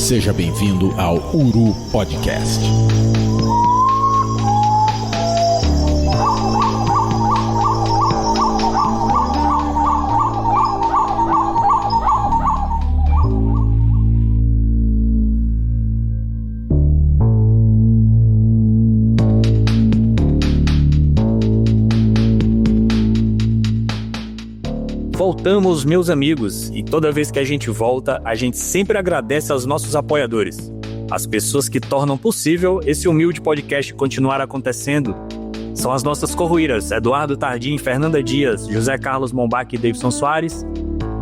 Seja bem-vindo ao Uru Podcast. Voltamos, meus amigos, e toda vez que a gente volta, a gente sempre agradece aos nossos apoiadores, as pessoas que tornam possível esse humilde podcast continuar acontecendo. São as nossas corruíras, Eduardo Tardim, Fernanda Dias, José Carlos Mombac e Davidson Soares,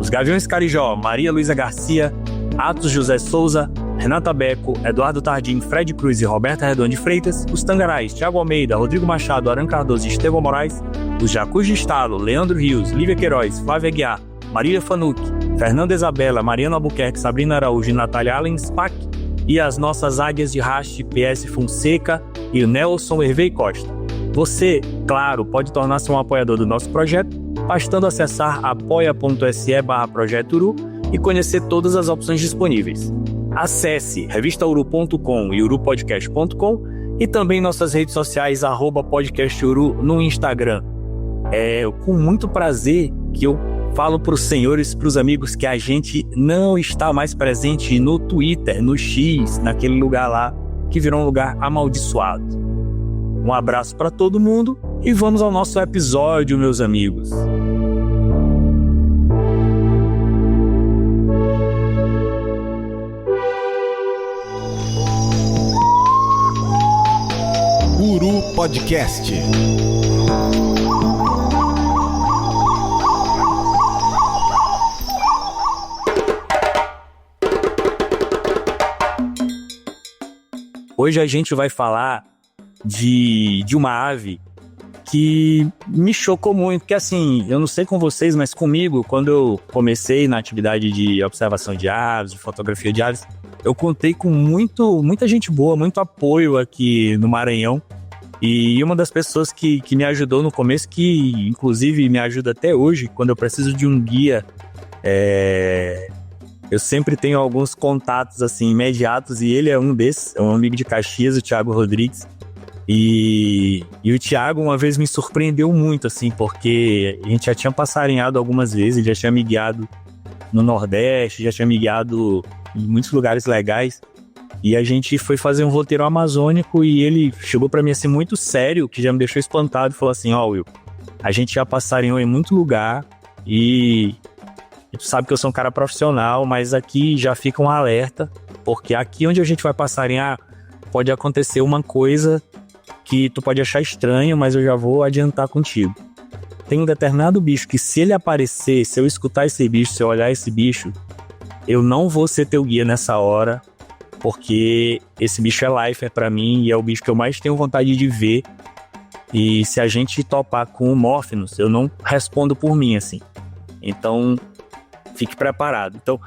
os Gaviões Carijó, Maria Luísa Garcia, Atos José Souza, Renata Beco, Eduardo Tardim, Fred Cruz e Roberta Redondo de Freitas, os Tangarais, Thiago Almeida, Rodrigo Machado, Aran Cardoso e Estevão Moraes, os Jacus de Estalo, Leandro Rios, Lívia Queiroz, Flávia Aguiar, Marília Fanucchi, Fernanda Isabela, Mariana Albuquerque, Sabrina Araújo e Natália Allen Spack, e as nossas águias de raste, PS Fonseca e o Nelson Hervey Costa. Você, claro, pode tornar-se um apoiador do nosso projeto, bastando acessar apoia.se/projeturu e conhecer todas as opções disponíveis. Acesse revistauru.com e urupodcast.com e também nossas redes sociais @podcasturu no Instagram. É com muito prazer que eu falo para os senhores, para os amigos, que a gente não está mais presente no Twitter, no X, naquele lugar lá que virou um lugar amaldiçoado. Um abraço para todo mundo e vamos ao nosso episódio, meus amigos. Uru Podcast. Hoje a gente vai falar de uma ave que me chocou muito, porque assim, eu não sei com vocês, mas comigo, quando eu comecei na atividade de observação de aves, de fotografia de aves, eu contei com muita gente boa, muito apoio aqui no Maranhão. E uma das pessoas que me ajudou no começo, que inclusive me ajuda até hoje, quando eu preciso de um guia, eu sempre tenho alguns contatos assim, imediatos, e ele é um desses, é um amigo de Caxias, o Thiago Rodrigues. E o Thiago uma vez me surpreendeu muito, assim, porque a gente já tinha passarinhado algumas vezes, ele já tinha me guiado no Nordeste, já tinha me guiado em muitos lugares legais. E a gente foi fazer um roteiro amazônico e ele chegou pra mim assim muito sério, que já me deixou espantado, e falou assim: Will, a gente já passarinhou em muito lugar e tu sabe que eu sou um cara profissional, mas aqui já fica um alerta, porque aqui onde a gente vai passarinhar pode acontecer uma coisa que tu pode achar estranho, mas eu já vou adiantar contigo. Tem um determinado bicho que, se ele aparecer, se eu escutar esse bicho, se eu olhar esse bicho, eu não vou ser teu guia nessa hora, porque esse bicho é lifer pra mim e é o bicho que eu mais tenho vontade de ver. E se a gente topar com o Morpheus, eu não respondo por mim, assim. Então, fique preparado. Então,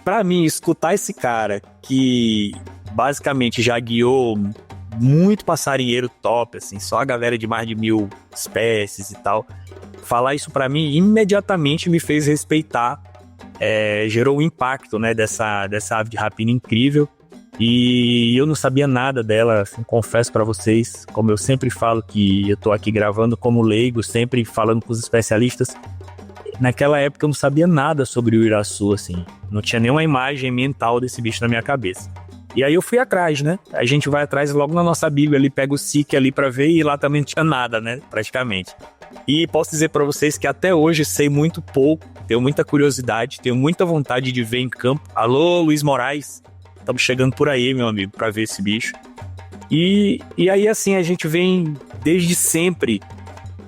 pra mim, escutar esse cara que basicamente já guiou muito passarinheiro top, assim, só a galera de mais de 1000 espécies e tal, falar isso pra mim imediatamente me fez respeitar, gerou um impacto, né, dessa ave de rapina incrível. E eu não sabia nada dela, assim, confesso pra vocês, como eu sempre falo, que eu tô aqui gravando como leigo, sempre falando com os especialistas. Naquela época eu não sabia nada sobre o Iraçu, assim, não tinha nenhuma imagem mental desse bicho na minha cabeça. E aí eu fui atrás, né? A gente vai atrás logo na nossa bíblia ali, pega o SIC ali pra ver, e lá também não tinha nada, né? Praticamente. E posso dizer pra vocês que até hoje sei muito pouco, tenho muita curiosidade, tenho muita vontade de ver em campo. Alô, Luiz Moraes, estamos chegando por aí, meu amigo, pra ver esse bicho. E aí, assim, a gente vem desde sempre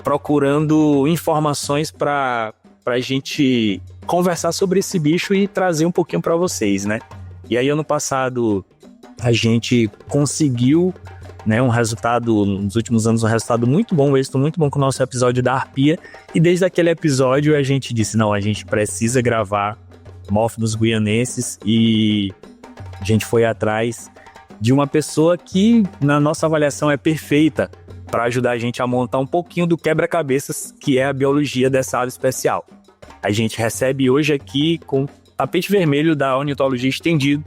procurando informações pra gente conversar sobre esse bicho e trazer um pouquinho pra vocês, né? E aí, ano passado, a gente conseguiu, né, um resultado, nos últimos anos, um resultado muito bom, um êxito muito bom com o nosso episódio da Arpia. E desde aquele episódio a gente disse, não, a gente precisa gravar Morpheus guianenses, e a gente foi atrás de uma pessoa que, na nossa avaliação, é perfeita para ajudar a gente a montar um pouquinho do quebra-cabeças que é a biologia dessa ave especial. A gente recebe hoje aqui com tapete vermelho da Ornitologia Estendido,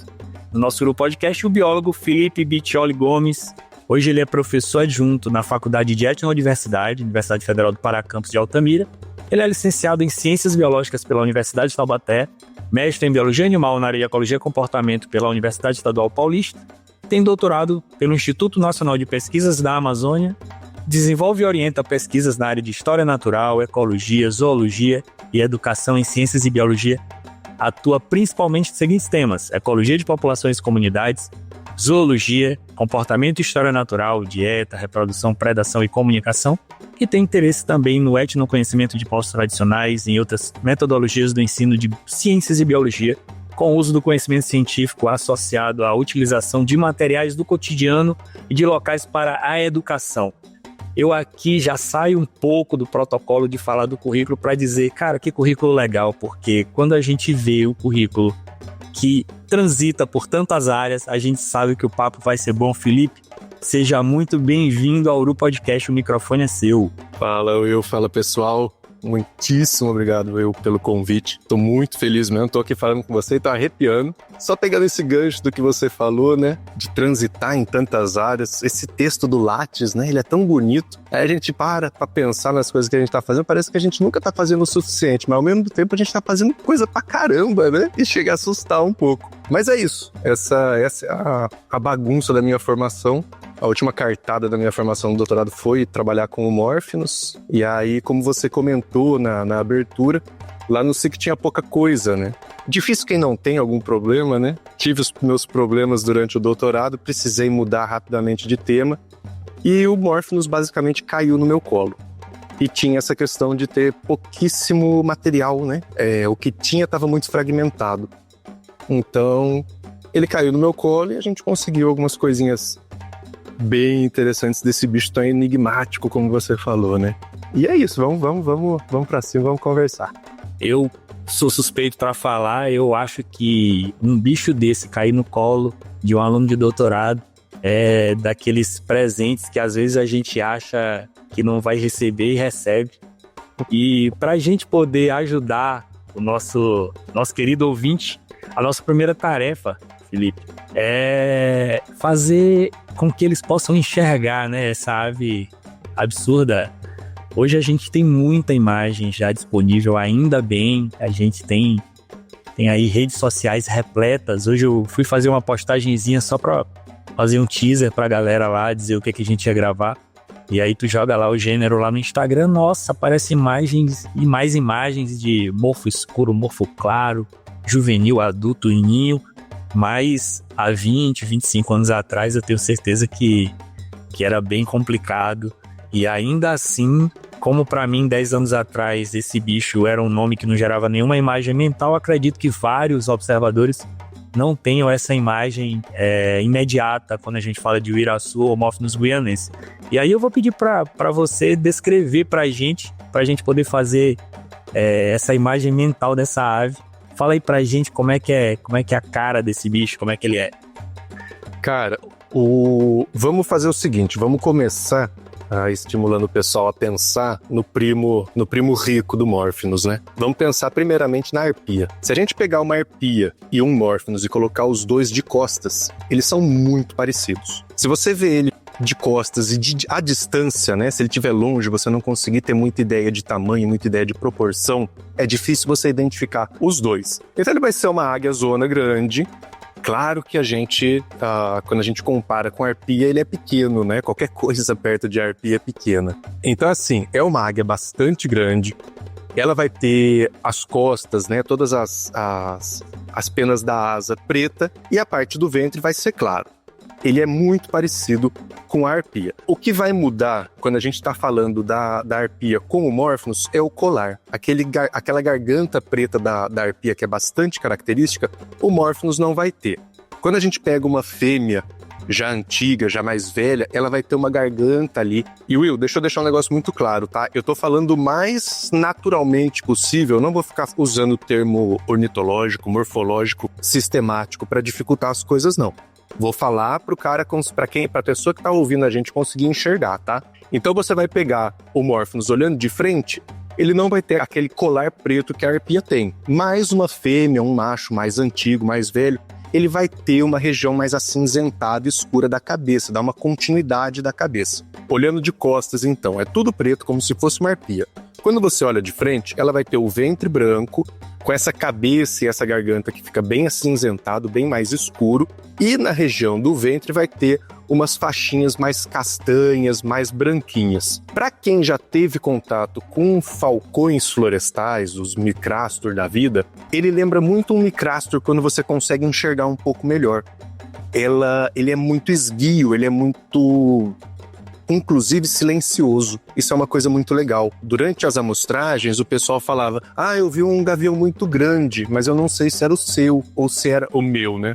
no nosso Uru Podcast o biólogo Felipe Biccioli Gomes. Hoje ele é professor adjunto na Faculdade de Ética na Universidade Federal do Pará, campus de Altamira. Ele é licenciado em Ciências Biológicas pela Universidade de Taubaté, mestre em Biologia Animal na área de Ecologia e Comportamento pela Universidade Estadual Paulista, tem doutorado pelo Instituto Nacional de Pesquisas da Amazônia, desenvolve e orienta pesquisas na área de História Natural, Ecologia, Zoologia e Educação em Ciências e Biologia. Atua principalmente nos seguintes temas: Ecologia de Populações e Comunidades, Zoologia, Comportamento e História Natural, Dieta, Reprodução, Predação e Comunicação, e tem interesse também no etnoconhecimento de povos tradicionais e em outras metodologias do ensino de Ciências e Biologia, com o uso do conhecimento científico associado à utilização de materiais do cotidiano e de locais para a educação. Eu aqui já saio um pouco do protocolo de falar do currículo para dizer, cara, que currículo legal, porque quando a gente vê o currículo que transita por tantas áreas, a gente sabe que o papo vai ser bom. Felipe, seja muito bem-vindo ao Uru Podcast, o microfone é seu. Fala, Will, fala pessoal. Muitíssimo obrigado, Will, pelo convite. Tô muito feliz mesmo, tô aqui falando com você e tô arrepiando. Só pegando esse gancho do que você falou, né, de transitar em tantas áreas. Esse texto do Lattes, né, ele é tão bonito. Aí a gente para pra pensar nas coisas que a gente tá fazendo, parece que a gente nunca tá fazendo o suficiente, mas ao mesmo tempo a gente tá fazendo coisa pra caramba, né, e chega a assustar um pouco. Mas é isso, essa é a bagunça da minha formação. A última cartada da minha formação no doutorado foi trabalhar com o Morphinus. E aí, como você comentou na abertura, lá no SIC tinha pouca coisa, né? Difícil quem não tem algum problema, né? Tive os meus problemas durante o doutorado, precisei mudar rapidamente de tema. E o Morphinus basicamente caiu no meu colo. E tinha essa questão de ter pouquíssimo material, né? O que tinha estava muito fragmentado. Então, ele caiu no meu colo e a gente conseguiu algumas coisinhas bem interessantes desse bicho tão enigmático como você falou, né? E é isso, vamos pra cima, vamos conversar. Eu sou suspeito para falar, eu acho que um bicho desse cair no colo de um aluno de doutorado é daqueles presentes que às vezes a gente acha que não vai receber e recebe. E pra gente poder ajudar o nosso querido ouvinte, a nossa primeira tarefa, Felipe, é fazer com que eles possam enxergar, né, essa ave absurda. Hoje a gente tem muita imagem já disponível, ainda bem, a gente tem aí redes sociais repletas. Hoje eu fui fazer uma postagenzinha só pra fazer um teaser pra galera lá, dizer o que a gente ia gravar. E aí tu joga lá o gênero lá no Instagram, nossa, aparece imagens e mais imagens de morfo escuro, morfo claro, juvenil, adulto e ninho. Mas há 20, 25 anos atrás eu tenho certeza que era bem complicado. E ainda assim, como para mim 10 anos atrás esse bicho era um nome que não gerava nenhuma imagem mental, acredito que vários observadores não tenham essa imagem imediata quando a gente fala de uiraçu ou Morphinus guianense. E aí eu vou pedir para você descrever pra gente poder fazer essa imagem mental dessa ave. Fala aí pra gente como é que é a cara desse bicho, como é que ele é. Cara, vamos fazer o seguinte, vamos começar estimulando o pessoal a pensar no primo rico do Morphinus, né? Vamos pensar primeiramente na arpia. Se a gente pegar uma arpia e um Morphinus e colocar os dois de costas, eles são muito parecidos. Se você vê ele de costas e à distância, né? Se ele estiver longe, você não conseguir ter muita ideia de tamanho, muita ideia de proporção, é difícil você identificar os dois. Então ele vai ser uma águia zona grande. Claro que a gente, quando a gente compara com a arpia, ele é pequeno, né? Qualquer coisa perto de arpia é pequena. Então assim, é uma águia bastante grande. Ela vai ter as costas, né? Todas as penas da asa preta e a parte do ventre vai ser claro. Ele é muito parecido com a arpia. O que vai mudar quando a gente está falando da arpia com o Morphinus é o colar. Aquela garganta preta da arpia que é bastante característica, o Morphinus não vai ter. Quando a gente pega uma fêmea já antiga, já mais velha, ela vai ter uma garganta ali. E Will, deixa eu deixar um negócio muito claro, tá? Eu tô falando o mais naturalmente possível, não vou ficar usando o termo ornitológico, morfológico, sistemático para dificultar as coisas, não. Vou falar pra pessoa que tá ouvindo a gente conseguir enxergar, tá? Então você vai pegar o Morphinus olhando de frente, ele não vai ter aquele colar preto que a arpia tem. Mas uma fêmea, um macho mais antigo, mais velho, ele vai ter uma região mais acinzentada e escura da cabeça, dá uma continuidade da cabeça. Olhando de costas, então, é tudo preto, como se fosse uma arpia. Quando você olha de frente, ela vai ter o ventre branco, com essa cabeça e essa garganta que fica bem acinzentado, bem mais escuro, e na região do ventre vai ter umas faixinhas mais castanhas, mais branquinhas. Para quem já teve contato com falcões florestais, os micrastor da vida, ele lembra muito um micrastor quando você consegue enxergar um pouco melhor. Ele é muito esguio, ele é muito, inclusive, silencioso. Isso é uma coisa muito legal. Durante as amostragens, o pessoal falava: eu vi um gavião muito grande, mas eu não sei se era o seu ou se era o meu, né?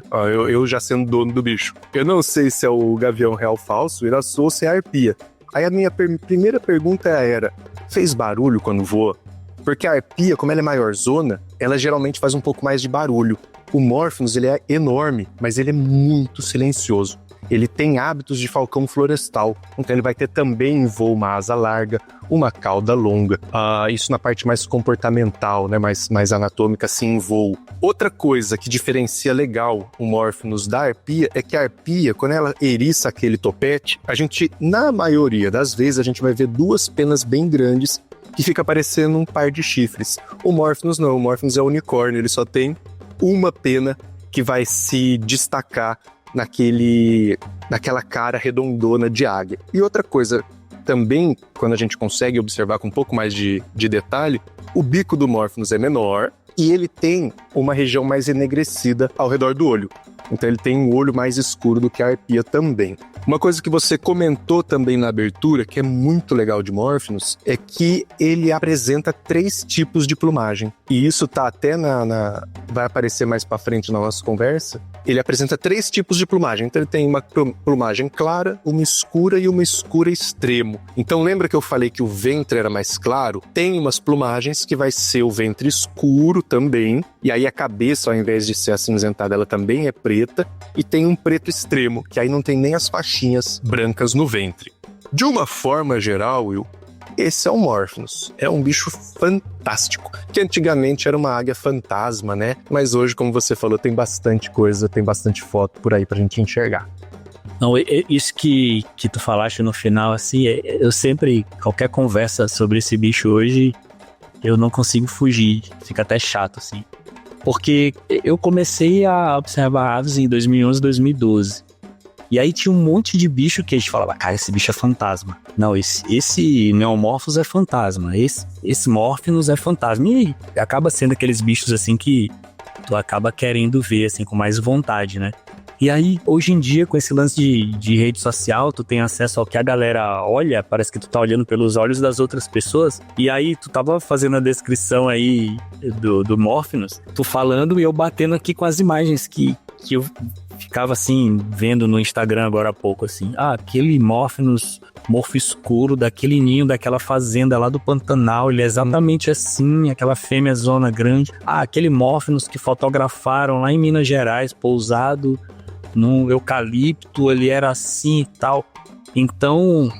Eu já sendo dono do bicho. Eu não sei se é o gavião real falso, iraçu, ou se é a arpia. Aí a minha primeira pergunta era: fez barulho quando voa? Porque a arpia, como ela é maiorzona, ela geralmente faz um pouco mais de barulho. O Morphinus, ele é enorme, mas ele é muito silencioso. Ele tem hábitos de falcão florestal, então ele vai ter também em voo uma asa larga, uma cauda longa. Isso na parte mais comportamental, né? mais anatômica, assim, em voo. Outra coisa que diferencia legal o Morphinus da arpia é que a arpia, quando ela eriça aquele topete, na maioria das vezes, a gente vai ver duas penas bem grandes que fica parecendo um par de chifres. O Morphinus não, o Morphinus é unicórnio, ele só tem uma pena que vai se destacar naquela cara redondona de águia. E outra coisa também, quando a gente consegue observar com um pouco mais de detalhe, o bico do Morphinus é menor e ele tem uma região mais enegrecida ao redor do olho. Então ele tem um olho mais escuro do que a arpia também. Uma coisa que você comentou também na abertura, que é muito legal de Morphinus, é que ele apresenta 3 tipos de plumagem. E isso tá até vai aparecer mais pra frente na nossa conversa. Ele apresenta 3 tipos de plumagem. Então ele tem uma plumagem clara, uma escura e uma escura extremo. Então lembra que eu falei que o ventre era mais claro? Tem umas plumagens que vai ser o ventre escuro também. E aí a cabeça, ao invés de ser acinzentada, ela também é preta. E tem um preto extremo, que aí não tem nem as faixinhas brancas no ventre. De uma forma geral, Will, esse é o Morphinus. É um bicho fantástico, que antigamente era uma águia fantasma, né? Mas hoje, como você falou, tem bastante coisa, tem bastante foto por aí pra gente enxergar. Não, isso que tu falaste no final, assim, eu sempre, qualquer conversa sobre esse bicho hoje, eu não consigo fugir, fica até chato, assim. Porque eu comecei a observar aves em 2011, 2012. E aí tinha um monte de bicho que a gente falava: cara, esse bicho é fantasma. Não, esse Neomorphos é fantasma. Esse Morphinus é fantasma. E acaba sendo aqueles bichos assim que tu acaba querendo ver assim com mais vontade, né? E aí, hoje em dia, com esse lance de rede social, tu tem acesso ao que a galera olha, parece que tu tá olhando pelos olhos das outras pessoas. E aí, tu tava fazendo a descrição aí do Morphinus, tu falando e eu batendo aqui com as imagens que eu ficava assim, vendo no Instagram agora há pouco, assim. Aquele Morphinus, morfo escuro, daquele ninho, daquela fazenda lá do Pantanal, ele é exatamente assim, aquela fêmea zona grande. Aquele Morphinus que fotografaram lá em Minas Gerais, pousado no eucalipto, ele era assim e tal. Então,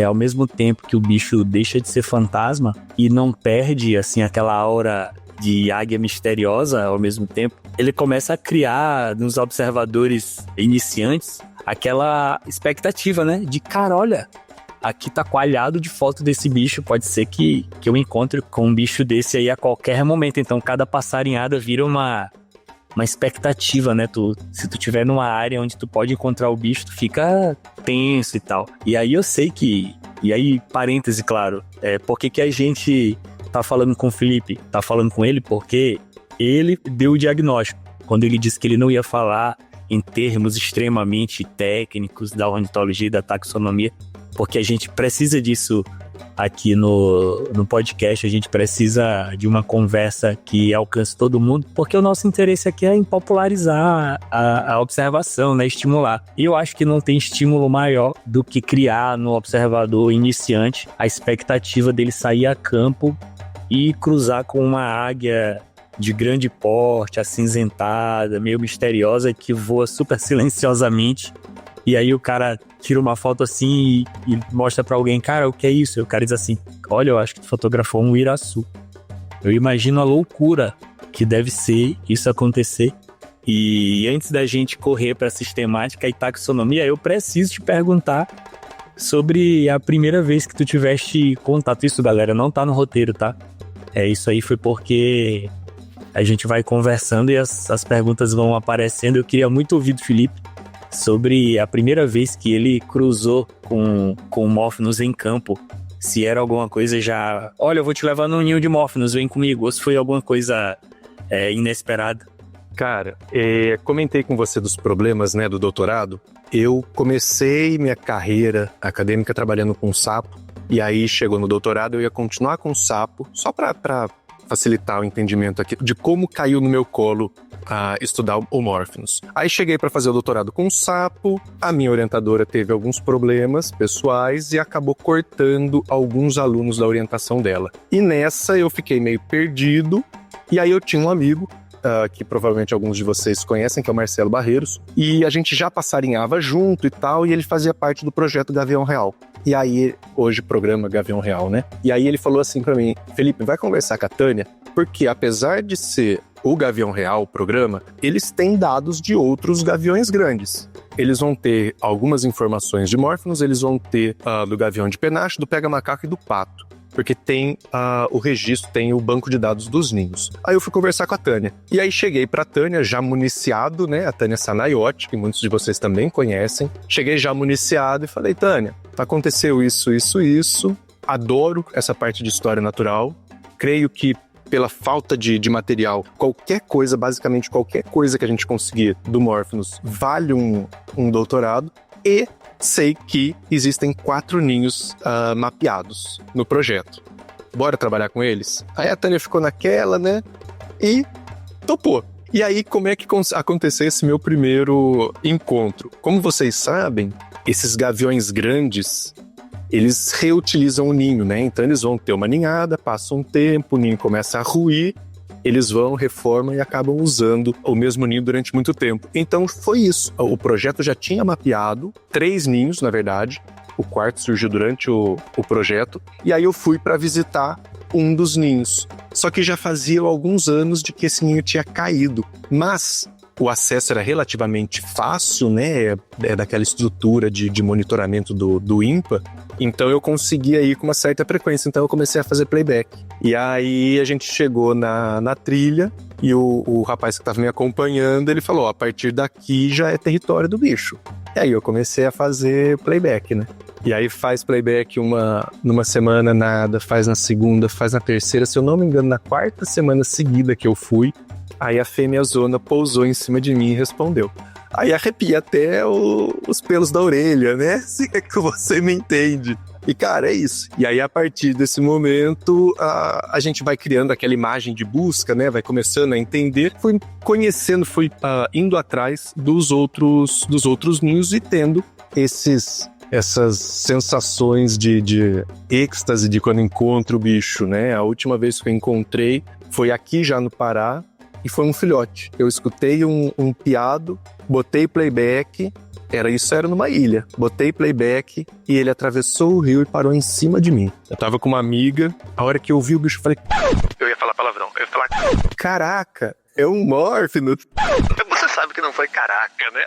ao mesmo tempo que o bicho deixa de ser fantasma e não perde, assim, aquela aura de águia misteriosa, ao mesmo tempo, ele começa a criar nos observadores iniciantes aquela expectativa, né? De, cara, olha, aqui tá coalhado de foto desse bicho, pode ser que eu encontre com um bicho desse aí a qualquer momento. Então, cada passarinhada vira uma expectativa, né? Se tu tiver numa área onde tu pode encontrar o bicho, tu fica tenso e tal. E aí eu sei que... E aí, parêntese, claro, por que a gente tá falando com o Felipe? Tá falando com ele porque ele deu o diagnóstico. Quando ele disse que ele não ia falar em termos extremamente técnicos da ornitologia e da taxonomia, porque a gente precisa disso aqui no podcast, a gente precisa de uma conversa que alcance todo mundo, porque o nosso interesse aqui é em popularizar a observação, né? Estimular. E eu acho que não tem estímulo maior do que criar no observador iniciante a expectativa dele sair a campo e cruzar com uma águia de grande porte, acinzentada, meio misteriosa, que voa super silenciosamente. E aí o cara tira uma foto assim e mostra pra alguém: cara, o que é isso? E o cara diz assim: olha, eu acho que tu fotografou um iraçu. Eu imagino a loucura que deve ser isso acontecer E antes da gente correr para sistemática e taxonomia, eu preciso te perguntar sobre a primeira vez que tu tiveste contato. Isso, galera, não tá no roteiro, tá? Isso aí foi porque a gente vai conversando e as perguntas vão aparecendo. Eu queria muito ouvir do Felipe sobre a primeira vez que ele cruzou com Morphinus em campo. Se era alguma coisa já... Olha, eu vou te levar num ninho de Morphinus, vem comigo. Ou se foi alguma coisa inesperada. Cara, comentei com você dos problemas, né, do doutorado. Eu comecei minha carreira acadêmica trabalhando com sapo. E aí chegou no doutorado, eu ia continuar com sapo, só para facilitar o entendimento aqui de como caiu no meu colo estudar o Morphinus. Aí cheguei para fazer o doutorado com sapo, a minha orientadora teve alguns problemas pessoais e acabou cortando alguns alunos da orientação dela. E nessa eu fiquei meio perdido, e aí eu tinha um amigo, que provavelmente alguns de vocês conhecem, que é o Marcelo Barreiros, e a gente já passarinhava junto e tal, e ele fazia parte do projeto Gavião Real. E aí, hoje, programa Gavião Real, né? E aí ele falou assim pra mim: Felipe, vai conversar com a Tânia, porque apesar de ser o Gavião Real, o programa, eles têm dados de outros gaviões grandes. Eles vão ter algumas informações de Morphinus, eles vão ter do gavião de penacho, do pega-macaco e do pato. Porque tem o registro, tem o banco de dados dos ninhos. Aí eu fui conversar com a Tânia. E aí cheguei pra Tânia, já municiado, né? A Tânia Sanaiotti, que muitos de vocês também conhecem. Cheguei já municiado e falei: Tânia, aconteceu isso. Adoro essa parte de história natural. Creio que pela falta de material, qualquer coisa, basicamente qualquer coisa que a gente conseguir do Morphinus vale um doutorado. E sei que existem 4 ninhos mapeados no projeto. Bora trabalhar com eles? Aí a Tânia ficou naquela, né? E topou. E aí, como é que aconteceu esse meu primeiro encontro? Como vocês sabem, esses gaviões grandes, eles reutilizam o ninho, né? Então eles vão ter uma ninhada, passa um tempo, o ninho começa a ruir, eles vão, reformam e acabam usando o mesmo ninho durante muito tempo. Então foi isso. O projeto já tinha mapeado 3 ninhos, na verdade. O quarto surgiu durante o projeto. E aí eu fui para visitar um dos ninhos. Só que já fazia alguns anos de que esse ninho tinha caído. Mas o acesso era relativamente fácil, né? Daquela estrutura de monitoramento do INPA. Então eu conseguia ir com uma certa frequência. Então eu comecei a fazer playback. E aí a gente chegou na trilha e o rapaz que estava me acompanhando, ele falou: a partir daqui já é território do bicho. E aí eu comecei a fazer playback, né? E aí faz playback numa semana nada, faz na segunda, faz na terceira. Se eu não me engano, na 4ª semana seguida que eu fui, aí a fêmea zona pousou em cima de mim e respondeu. Aí arrepia até os pelos da orelha, né? Se é que você me entende. E, cara, é isso. E aí, a partir desse momento, a gente vai criando aquela imagem de busca, né? Vai começando a entender. Fui conhecendo, fui indo atrás dos outros ninhos e tendo essas sensações de êxtase de quando encontro o bicho, né? A última vez que eu encontrei foi aqui já no Pará e foi um filhote. Eu escutei um piado, botei playback... Isso era numa ilha. Botei playback e ele atravessou o rio e parou em cima de mim. Eu tava com uma amiga, a hora que eu vi o bicho, eu falei... Eu ia falar palavrão, eu ia falar... Caraca, é um Morphinus. Você sabe que não foi caraca, né?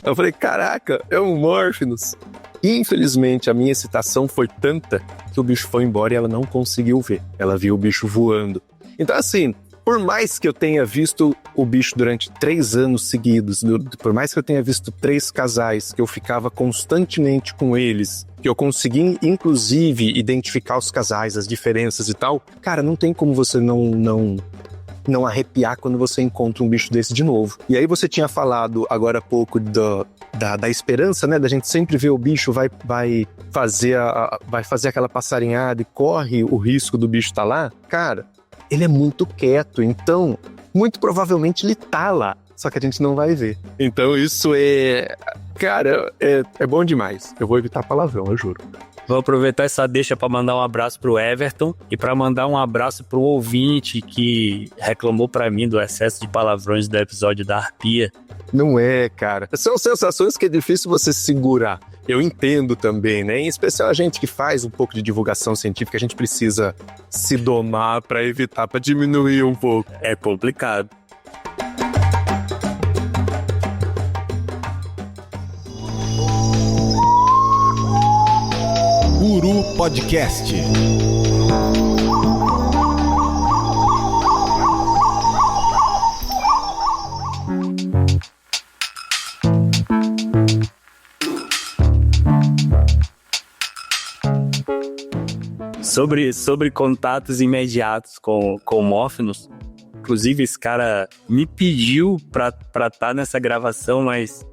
Eu falei, caraca, é um Morphinus. Infelizmente, a minha excitação foi tanta que o bicho foi embora e ela não conseguiu ver. Ela viu o bicho voando. Então, assim... Por mais que eu tenha visto o bicho durante 3 anos seguidos, por mais que eu tenha visto 3 casais, que eu ficava constantemente com eles, que eu consegui, inclusive, identificar os casais, as diferenças e tal, cara, não tem como você não arrepiar quando você encontra um bicho desse de novo. E aí você tinha falado agora há pouco da esperança, né? Da gente sempre ver o bicho, vai fazer aquela passarinhada e corre o risco do bicho estar lá. Cara, ele é muito quieto, então muito provavelmente ele tá lá, só que a gente não vai ver. Então isso cara, é bom demais. Eu vou evitar palavrão, eu juro. Vou aproveitar essa deixa para mandar um abraço pro Everton e para mandar um abraço pro ouvinte que reclamou para mim do excesso de palavrões do episódio da Arpia. Não é, cara. São sensações que é difícil você segurar. Eu entendo também, né? Em especial a gente que faz um pouco de divulgação científica, a gente precisa se domar para evitar, para diminuir um pouco. É complicado. Uru Podcast. Sobre contatos imediatos com o Morpheus, inclusive esse cara me pediu pra estar nessa gravação, mas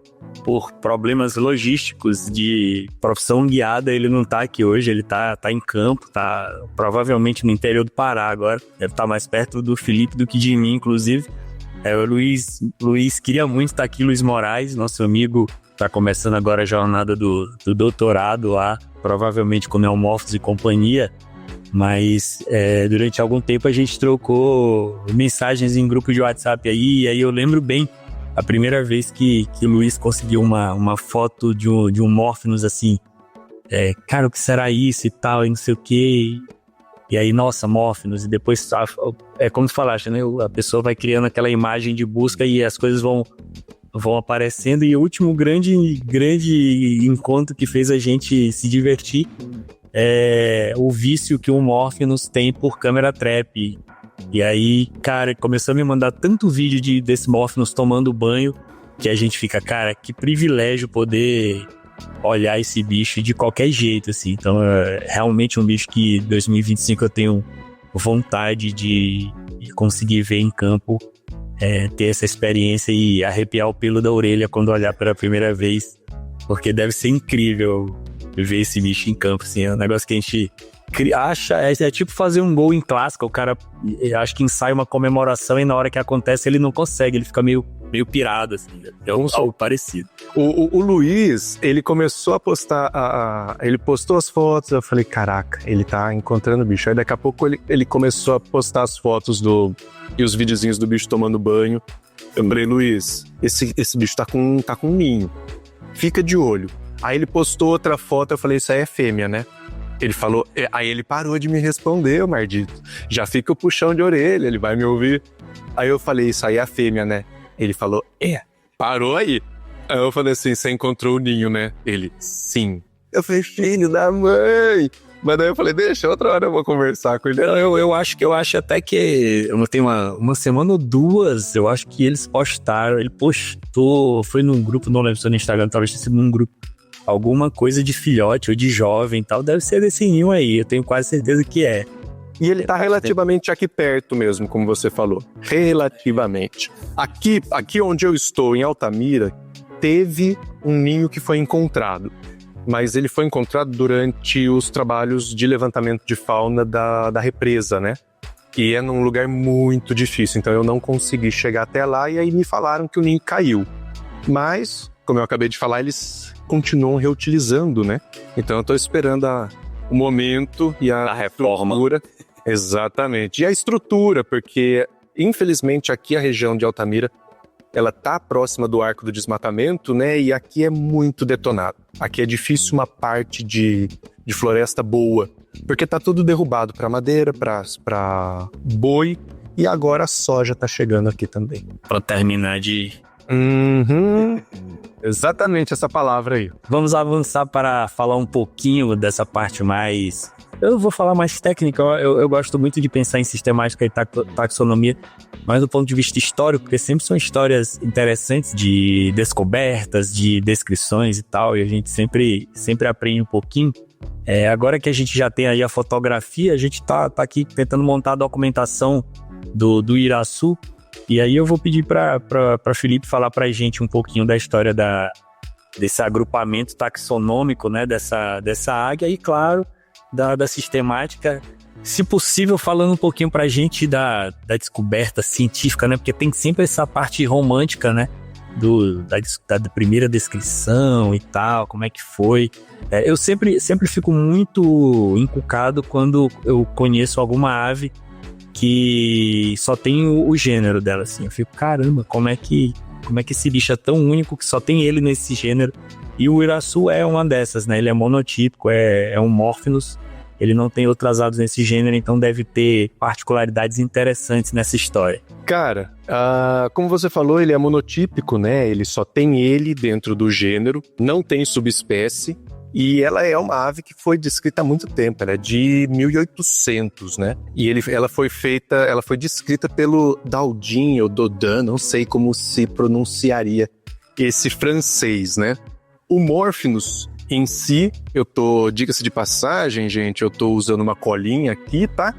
por problemas logísticos de profissão guiada, ele não tá aqui hoje, ele tá em campo, tá provavelmente no interior do Pará agora, deve estar mais perto do Felipe do que de mim, inclusive. O Luiz queria muito estar aqui, Luiz Moraes, nosso amigo, tá começando agora a jornada do doutorado lá, provavelmente com Neomorphos e companhia, mas durante algum tempo a gente trocou mensagens em grupo de WhatsApp aí, e aí eu lembro bem a primeira vez que o Luiz conseguiu uma foto de um Morpheus assim, cara, o que será isso e tal, e não sei o que, e aí, nossa, Morpheus, e depois, como tu falaste, né, a pessoa vai criando aquela imagem de busca e as coisas vão aparecendo, e o último grande encontro que fez a gente se divertir é o vício que o Morpheus tem por câmera trap. E aí, cara, começou a me mandar tanto vídeo desse Morpheus tomando banho, que a gente fica, cara, que privilégio poder olhar esse bicho de qualquer jeito, assim. Então, é realmente um bicho que em 2025 eu tenho vontade de conseguir ver em campo, ter essa experiência e arrepiar o pelo da orelha quando olhar pela primeira vez, porque deve ser incrível ver esse bicho em campo, assim. É um negócio que a gente acha, é tipo fazer um gol em clássica, o cara acha que ensaia uma comemoração e na hora que acontece ele não consegue, ele fica meio pirado, assim. É algo parecido. O Luiz, ele começou a postar, ele postou as fotos, eu falei, caraca, ele tá encontrando o bicho. Aí daqui a pouco ele começou a postar as fotos e os videozinhos do bicho tomando banho. Eu falei, Luiz, esse bicho tá com um ninho, fica de olho. Aí ele postou outra foto, eu falei, isso aí é fêmea, né? Ele falou, aí ele parou de me responder, o maldito. Já fica o puxão de orelha, ele vai me ouvir. Aí eu falei, isso aí é a fêmea, né? Ele falou, parou aí. Aí eu falei assim, você encontrou o ninho, né? Ele, sim. Eu falei, filho da mãe. Mas daí eu falei, deixa, outra hora eu vou conversar com ele. Eu acho até que tem uma semana ou duas, eu acho que eles postaram, ele postou, foi num grupo, não lembro se foi no Instagram, talvez tenha sido num grupo, alguma coisa de filhote ou de jovem e tal, deve ser desse ninho aí, eu tenho quase certeza que é. E ele tá relativamente aqui perto mesmo, como você falou. Relativamente. Aqui onde eu estou, em Altamira, teve um ninho que foi encontrado. Mas ele foi encontrado durante os trabalhos de levantamento de fauna da represa, né? E é num lugar muito difícil, então eu não consegui chegar até lá e aí me falaram que o ninho caiu. Mas, como eu acabei de falar, eles continuam reutilizando, né? Então eu tô esperando o momento e a reforma. Estrutura. Exatamente. E a estrutura, porque infelizmente aqui a região de Altamira, ela tá próxima do Arco do Desmatamento, né? E aqui é muito detonado. Aqui é difícil uma parte de floresta boa, porque tá tudo derrubado para madeira, para boi, e agora a soja tá chegando aqui também. Pra terminar de... Exatamente essa palavra aí. Vamos avançar para falar um pouquinho dessa parte mais... Eu vou falar mais técnica, eu gosto muito de pensar em sistemática e taxonomia, mas do ponto de vista histórico, porque sempre são histórias interessantes de descobertas, de descrições e tal, e a gente sempre aprende um pouquinho. Agora que a gente já tem aí a fotografia, a gente tá aqui tentando montar a documentação do Iraçu, e aí eu vou pedir para Felipe falar pra gente um pouquinho da história desse agrupamento taxonômico, né, dessa águia, e claro, da sistemática, se possível falando um pouquinho pra gente da descoberta científica, né, porque tem sempre essa parte romântica, né, da primeira descrição e tal, como é que foi. Eu sempre fico muito encucado quando eu conheço alguma ave que só tem o gênero dela, assim. Eu fico, caramba, como é que esse bicho é tão único que só tem ele nesse gênero? E o Iraçu é uma dessas, né? Ele é monotípico, é um Morpheus, ele não tem outras aves nesse gênero, então deve ter particularidades interessantes nessa história. Cara, como você falou, ele é monotípico, né? Ele só tem ele dentro do gênero, não tem subespécie. E ela é uma ave que foi descrita há muito tempo, ela é de 1800, né? E ela foi descrita pelo Daudin ou Dodin, não sei como se pronunciaria esse francês, né? O Morphinus em si, diga-se de passagem, gente, eu tô usando uma colinha aqui, tá?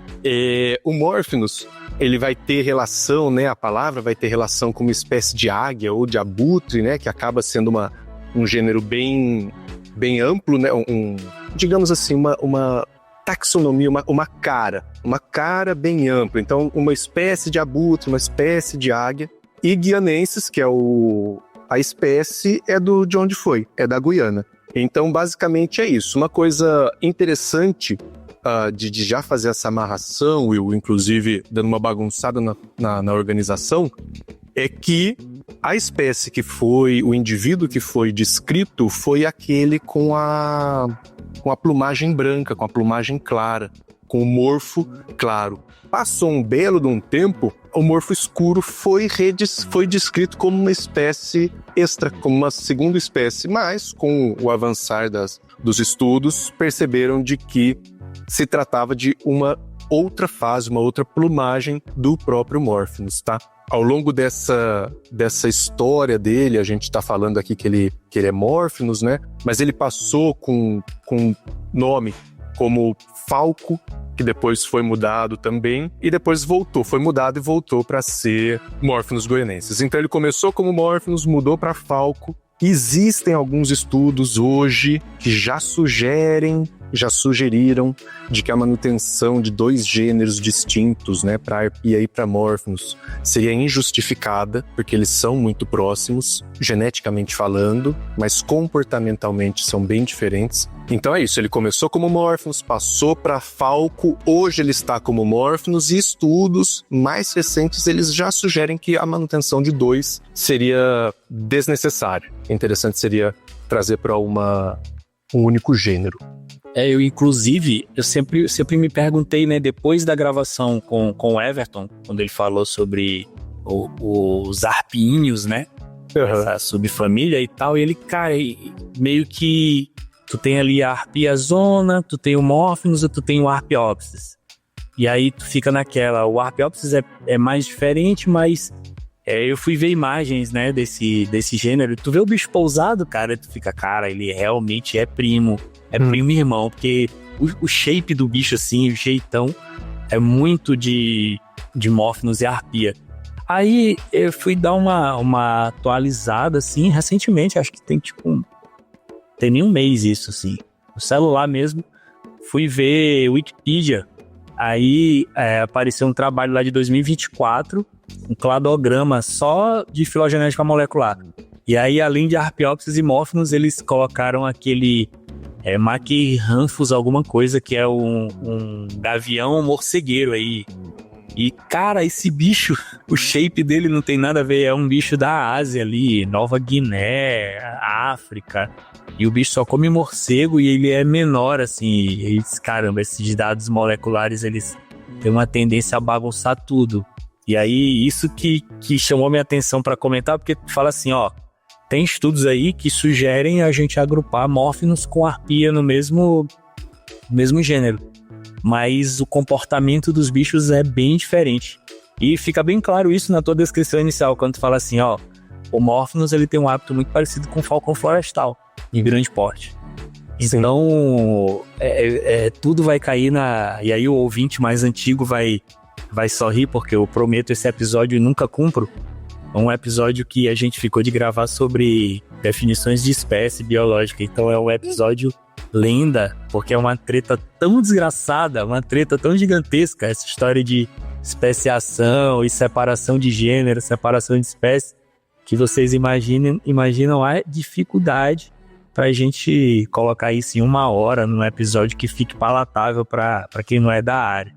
O Morphinus, ele vai ter relação, né? A palavra vai ter relação com uma espécie de águia ou de abutre, né? Que acaba sendo um gênero bem amplo, né? Digamos assim, uma taxonomia, uma cara bem ampla. Então, uma espécie de abutre, uma espécie de águia. E guianensis, que é a espécie, de onde foi? É da Guiana. Então, basicamente é isso. Uma coisa interessante de já fazer essa amarração, Will, inclusive dando uma bagunçada na organização, é que a espécie o indivíduo que foi descrito foi aquele com a plumagem branca, com a plumagem clara, com o morfo claro. Passou um belo de um tempo, o morfo escuro foi descrito como uma espécie extra, como uma segunda espécie, mas com o avançar dos estudos, perceberam de que se tratava de uma outra fase, uma outra plumagem do próprio Morphinus, tá? Ao longo dessa história dele, a gente está falando aqui que ele é Morphinus, né? Mas ele passou com nome como Falco, que depois foi mudado também, e depois foi mudado e voltou para ser Morphinus goianensis. Então ele começou como Morphinus, mudou para Falco. Existem alguns estudos hoje que já sugeriram de que a manutenção de dois gêneros distintos, né, para Arpia e para Morphinus, seria injustificada, porque eles são muito próximos, geneticamente falando, mas comportamentalmente são bem diferentes. Então é isso, ele começou como Morphinus, passou para Falco, hoje ele está como Morphinus, e estudos mais recentes eles já sugerem que a manutenção de dois seria desnecessária. Interessante seria trazer para um único gênero. Eu sempre me perguntei, né, depois da gravação com o Everton, quando ele falou sobre os arpíneos, né, essa subfamília e tal, e ele, cara, meio que tu tem ali a Arpiazona, tu tem o Morphinus e tu tem o Arpiopsis. E aí tu fica naquela, o Arpiopsis é mais diferente, mas eu fui ver imagens, né, desse gênero, tu vê o bicho pousado, cara, tu fica, cara, ele realmente é primo e irmão, porque o shape do bicho, assim, o jeitão, é muito de Morphinus e Arpia. Aí eu fui dar uma atualizada, assim, recentemente, acho que tem tem nem um mês isso, assim, no celular mesmo, fui ver Wikipedia, aí apareceu um trabalho lá de 2024, um cladograma só de filogenética molecular. E aí, além de Arpiopsis e Morphinus, eles colocaram aquele Machyrhamphus alguma coisa, que é um gavião morcegueiro aí. E, cara, esse bicho, o shape dele não tem nada a ver, é um bicho da Ásia ali, Nova Guiné, África. E o bicho só come morcego e ele é menor, assim. E, caramba, esses dados moleculares, eles têm uma tendência a bagunçar tudo. E aí, isso que chamou minha atenção para comentar, porque fala assim, ó, tem estudos aí que sugerem a gente agrupar Morphinus com Arpia no mesmo gênero. Mas o comportamento dos bichos é bem diferente. E fica bem claro isso na tua descrição inicial, quando tu fala assim, ó, o Morphinus ele tem um hábito muito parecido com o falcão florestal, em grande porte. Então, tudo vai cair e aí o ouvinte mais antigo vai sorrir, porque eu prometo esse episódio e nunca cumpro. É um episódio que a gente ficou de gravar sobre definições de espécie biológica. Então é um episódio lenda, porque é uma treta tão desgraçada, uma treta tão gigantesca, essa história de especiação e separação de gênero, separação de espécie, que vocês imaginam a dificuldade pra gente colocar isso em 1 hora num episódio que fique palatável pra quem não é da área.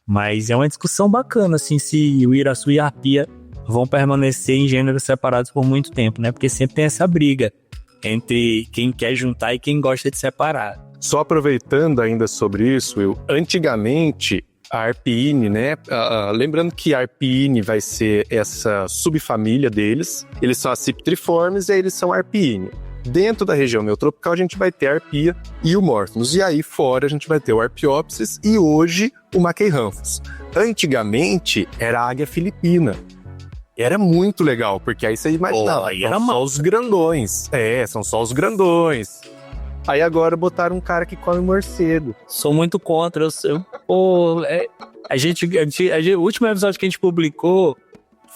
Mas é uma discussão bacana, assim, se o Iraçu e a Arpia vão permanecer em gêneros separados por muito tempo, né? Porque sempre tem essa briga entre quem quer juntar e quem gosta de separar. Só aproveitando ainda sobre isso, Will, antigamente a Arpiine, né? Lembrando que a Arpiine vai ser essa subfamília deles, eles são a Ciptriformes e aí eles são Arpiine. Dentro da região neotropical a gente vai ter a arpia e o Morphinus. E aí fora a gente vai ter o Arpiopsis e hoje o Macheiranthus. Antigamente era a águia filipina. Era muito legal, porque aí você imaginava, são só os grandões. São só os grandões. Aí agora botaram um cara que come morcego. Sou muito contra. O último episódio que a gente publicou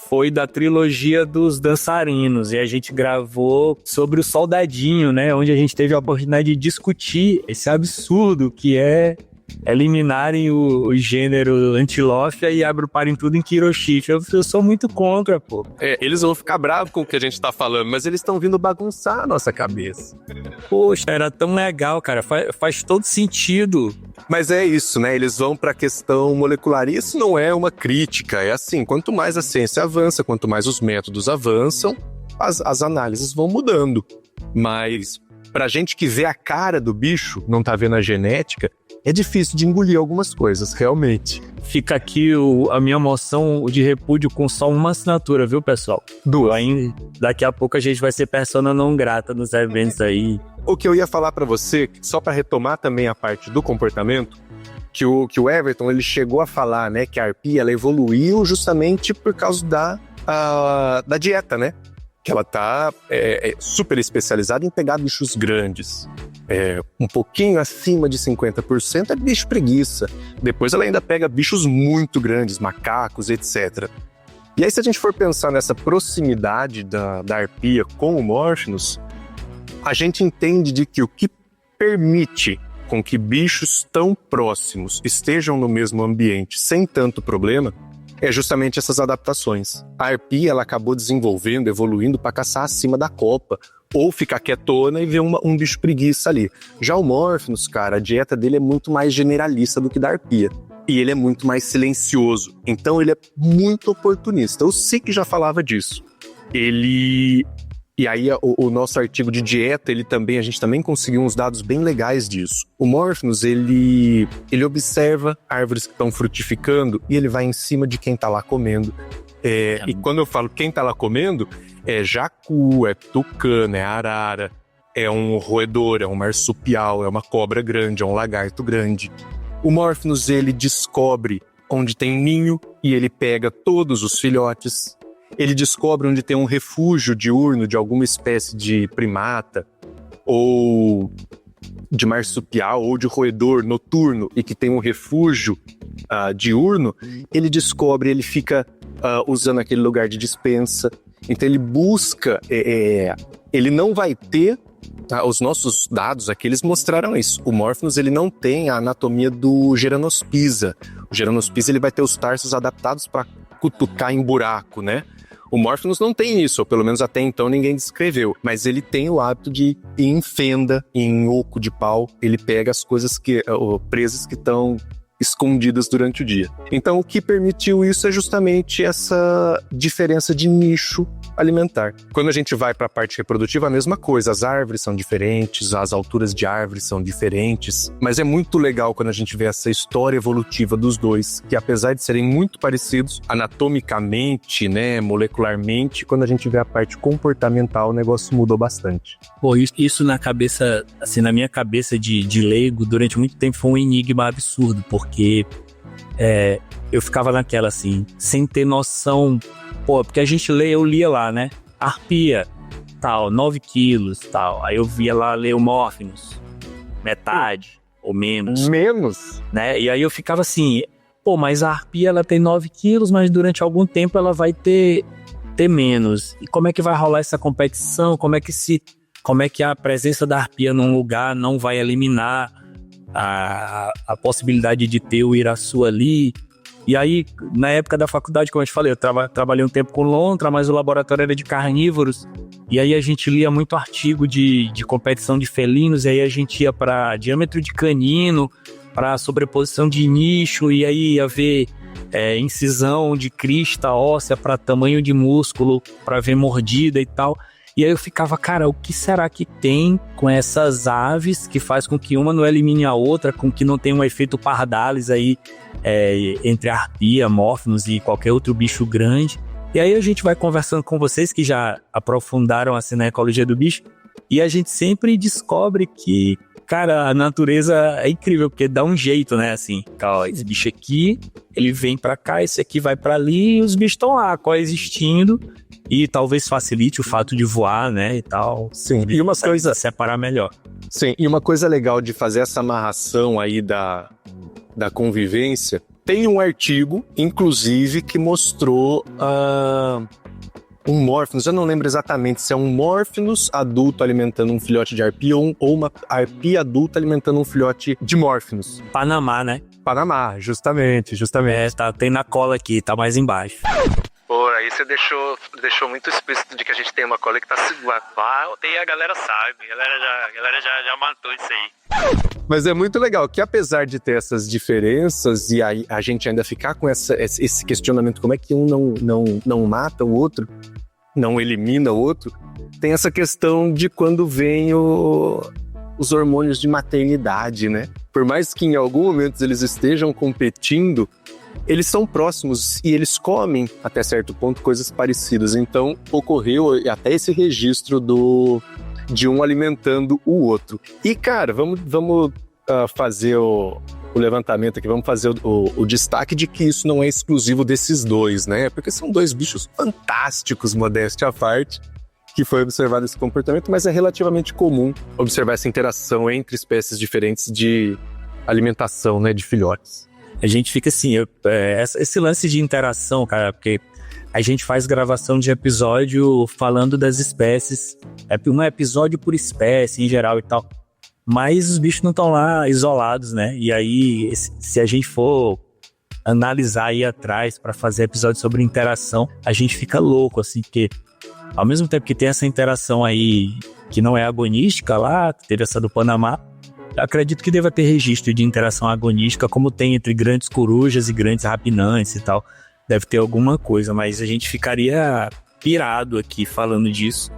foi da trilogia dos dançarinos, e a gente gravou sobre o soldadinho, né? Onde a gente teve a oportunidade de discutir esse absurdo que é eliminarem o gênero Antilófia e agruparem tudo em Quiroxífia. Eu sou muito contra, pô. Eles vão ficar bravos com o que a gente tá falando, mas eles estão vindo bagunçar a nossa cabeça. Poxa, era tão legal, cara. Faz todo sentido. Mas é isso, né? Eles vão pra questão molecular. E isso não é uma crítica. É assim, quanto mais a ciência avança, quanto mais os métodos avançam, as análises vão mudando. Mas pra gente que vê a cara do bicho, não tá vendo a genética, é difícil de engolir algumas coisas, realmente. Fica aqui a minha moção de repúdio com só uma assinatura, viu, pessoal? Aí, daqui a pouco a gente vai ser persona não grata nos eventos aí. O que eu ia falar pra você, só pra retomar também a parte do comportamento, que o Everton ele chegou a falar, né, que a arpia ela evoluiu justamente por causa da dieta, né? Que ela tá super especializada em pegar bichos grandes. Um pouquinho acima de 50% é bicho preguiça. Depois ela ainda pega bichos muito grandes, macacos, etc. E aí se a gente for pensar nessa proximidade da arpia com o Morphinus, a gente entende de que o que permite com que bichos tão próximos estejam no mesmo ambiente sem tanto problema é justamente essas adaptações. A arpia ela acabou desenvolvendo, evoluindo para caçar acima da copa, ou ficar quietona e ver um bicho preguiça ali. Já o Morphinus, cara, a dieta dele é muito mais generalista do que da arpia. E ele é muito mais silencioso. Então ele é muito oportunista. O Sick já falava disso. E aí o nosso artigo de dieta, a gente também conseguiu uns dados bem legais disso. O Morphinus, ele observa árvores que estão frutificando e ele vai em cima de quem tá lá comendo. E quando eu falo quem tá lá comendo, é jacu, é tucano, é arara, é um roedor, é um marsupial, é uma cobra grande, é um lagarto grande. O Morphinus, ele descobre onde tem ninho e ele pega todos os filhotes. Ele descobre onde tem um refúgio diurno de alguma espécie de primata, ou de marsupial, ou de roedor noturno, e que tem um refúgio diurno. Ele descobre, ele fica usando aquele lugar de despensa. Então ele busca, ele não vai ter, os nossos dados aqui, eles mostraram isso. O Morphinus, ele não tem a anatomia do Geranospisa. O Geranospisa, ele vai ter os tarsos adaptados para cutucar em buraco, né? O Morphinus não tem isso, ou pelo menos até então ninguém descreveu. Mas ele tem o hábito de ir em fenda, em oco de pau. Ele pega as coisas presas que estão escondidas durante o dia. Então o que permitiu isso é justamente essa diferença de nicho alimentar. Quando a gente vai para a parte reprodutiva, a mesma coisa. As árvores são diferentes, as alturas de árvores são diferentes, mas é muito legal quando a gente vê essa história evolutiva dos dois, que apesar de serem muito parecidos anatomicamente, né, molecularmente, quando a gente vê a parte comportamental, o negócio mudou bastante. Pô, isso na cabeça, assim, na minha cabeça de leigo, durante muito tempo foi um enigma absurdo, porque eu ficava naquela, assim, sem ter noção. Pô, porque eu lia lá, né? Arpia, tal, 9 quilos, tal. Aí eu via lá, ler o Morphinus, metade ou menos. Menos? Né? E aí eu ficava assim, pô, mas a arpia, ela tem 9 quilos, mas durante algum tempo ela vai ter menos. E como é que vai rolar essa competição? Como é que a presença da arpia num lugar não vai eliminar a possibilidade de ter o Iraçu ali? E aí, na época da faculdade, como eu te falei, eu trabalhei um tempo com lontra, mas o laboratório era de carnívoros. E aí a gente lia muito artigo de competição de felinos, e aí a gente ia para diâmetro de canino, para sobreposição de nicho, e aí ia ver incisão de crista óssea para tamanho de músculo, para ver mordida e tal. E aí eu ficava, cara, o que será que tem com essas aves que faz com que uma não elimine a outra, com que não tenha um efeito Pardalis aí entre a arpia, Morphinus e qualquer outro bicho grande? E aí a gente vai conversando com vocês que já aprofundaram assim na ecologia do bicho, E a gente sempre descobre que, cara, a natureza é incrível, porque dá um jeito, né? Assim, ó, esse bicho aqui, ele vem pra cá, esse aqui vai pra ali, e os bichos estão lá, coexistindo. E talvez facilite o fato de voar, né, e tal. Sim, e uma coisa... separar melhor. Sim, e uma coisa legal de fazer essa amarração aí da convivência, tem um artigo, inclusive, que mostrou um Morphinus, eu não lembro exatamente se é um Morphinus adulto alimentando um filhote de arpia ou uma arpia adulta alimentando um filhote de Morphinus. Panamá, né? Panamá, justamente. Tem na cola aqui, tá mais embaixo. Pô, aí você deixou muito explícito de que a gente tem uma cola que tá segura. A galera sabe, a galera já matou isso aí. Mas é muito legal que, apesar de ter essas diferenças e aí a gente ainda ficar com esse questionamento, como é que um não mata o outro, não elimina o outro, tem essa questão de quando vem os hormônios de maternidade, né? Por mais que em algum momento eles estejam competindo, eles são próximos e eles comem, até certo ponto, coisas parecidas. Então, ocorreu até esse registro de um alimentando o outro. E, cara, vamos fazer o levantamento aqui, vamos fazer o destaque de que isso não é exclusivo desses dois, né? Porque são dois bichos fantásticos, modéstia à parte, que foi observado esse comportamento, mas é relativamente comum observar essa interação entre espécies diferentes de alimentação, né, de filhotes. A gente fica assim, esse lance de interação, cara, porque a gente faz gravação de episódio falando das espécies, um episódio por espécie em geral e tal, mas os bichos não estão lá isolados, né? E aí, se a gente for analisar aí atrás para fazer episódio sobre interação, a gente fica louco, assim, porque ao mesmo tempo que tem essa interação aí que não é agonística lá, teve essa do Panamá, acredito que deva ter registro de interação agonística, como tem entre grandes corujas e grandes rapinantes e tal. Deve ter alguma coisa, mas a gente ficaria pirado aqui falando disso,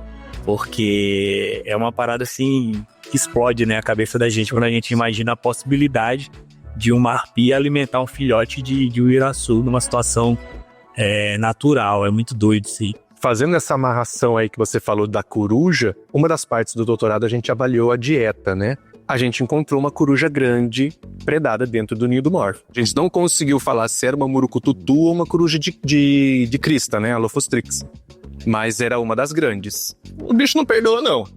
porque é uma parada assim que explode, né, a cabeça da gente quando a gente imagina a possibilidade de uma arpia alimentar um filhote de uiraçu numa situação natural. É muito doido isso aí. Fazendo essa amarração aí que você falou da coruja, uma das partes do doutorado a gente avaliou a dieta, né? A gente encontrou uma coruja grande predada dentro do ninho do Morph. A gente não conseguiu falar se era uma murucututu ou uma coruja de crista, né? A Lophostrix. Mas era uma das grandes. O bicho não perdoa, não.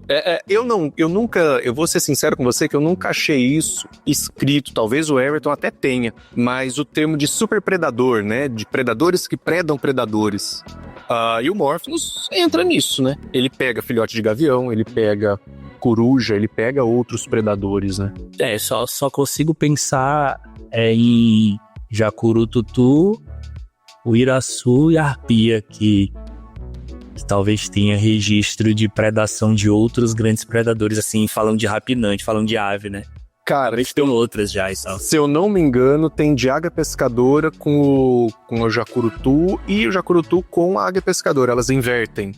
Eu vou ser sincero com você que eu nunca achei isso escrito. Talvez o Everton até tenha. Mas o termo de superpredador, né? De predadores que predam predadores. E o Morphinus entra nisso, né? Ele pega filhote de gavião, ele pega coruja, ele pega outros predadores, né? Só consigo pensar em jacurututu, o iraçu e a arpia, que talvez tenha registro de predação de outros grandes predadores, assim, falando de rapinante, falando de ave, né? Cara, tem outras já e tal. Se eu não me engano, tem de águia pescadora com o jacurutu e o jacurutu com a águia pescadora. Elas invertem.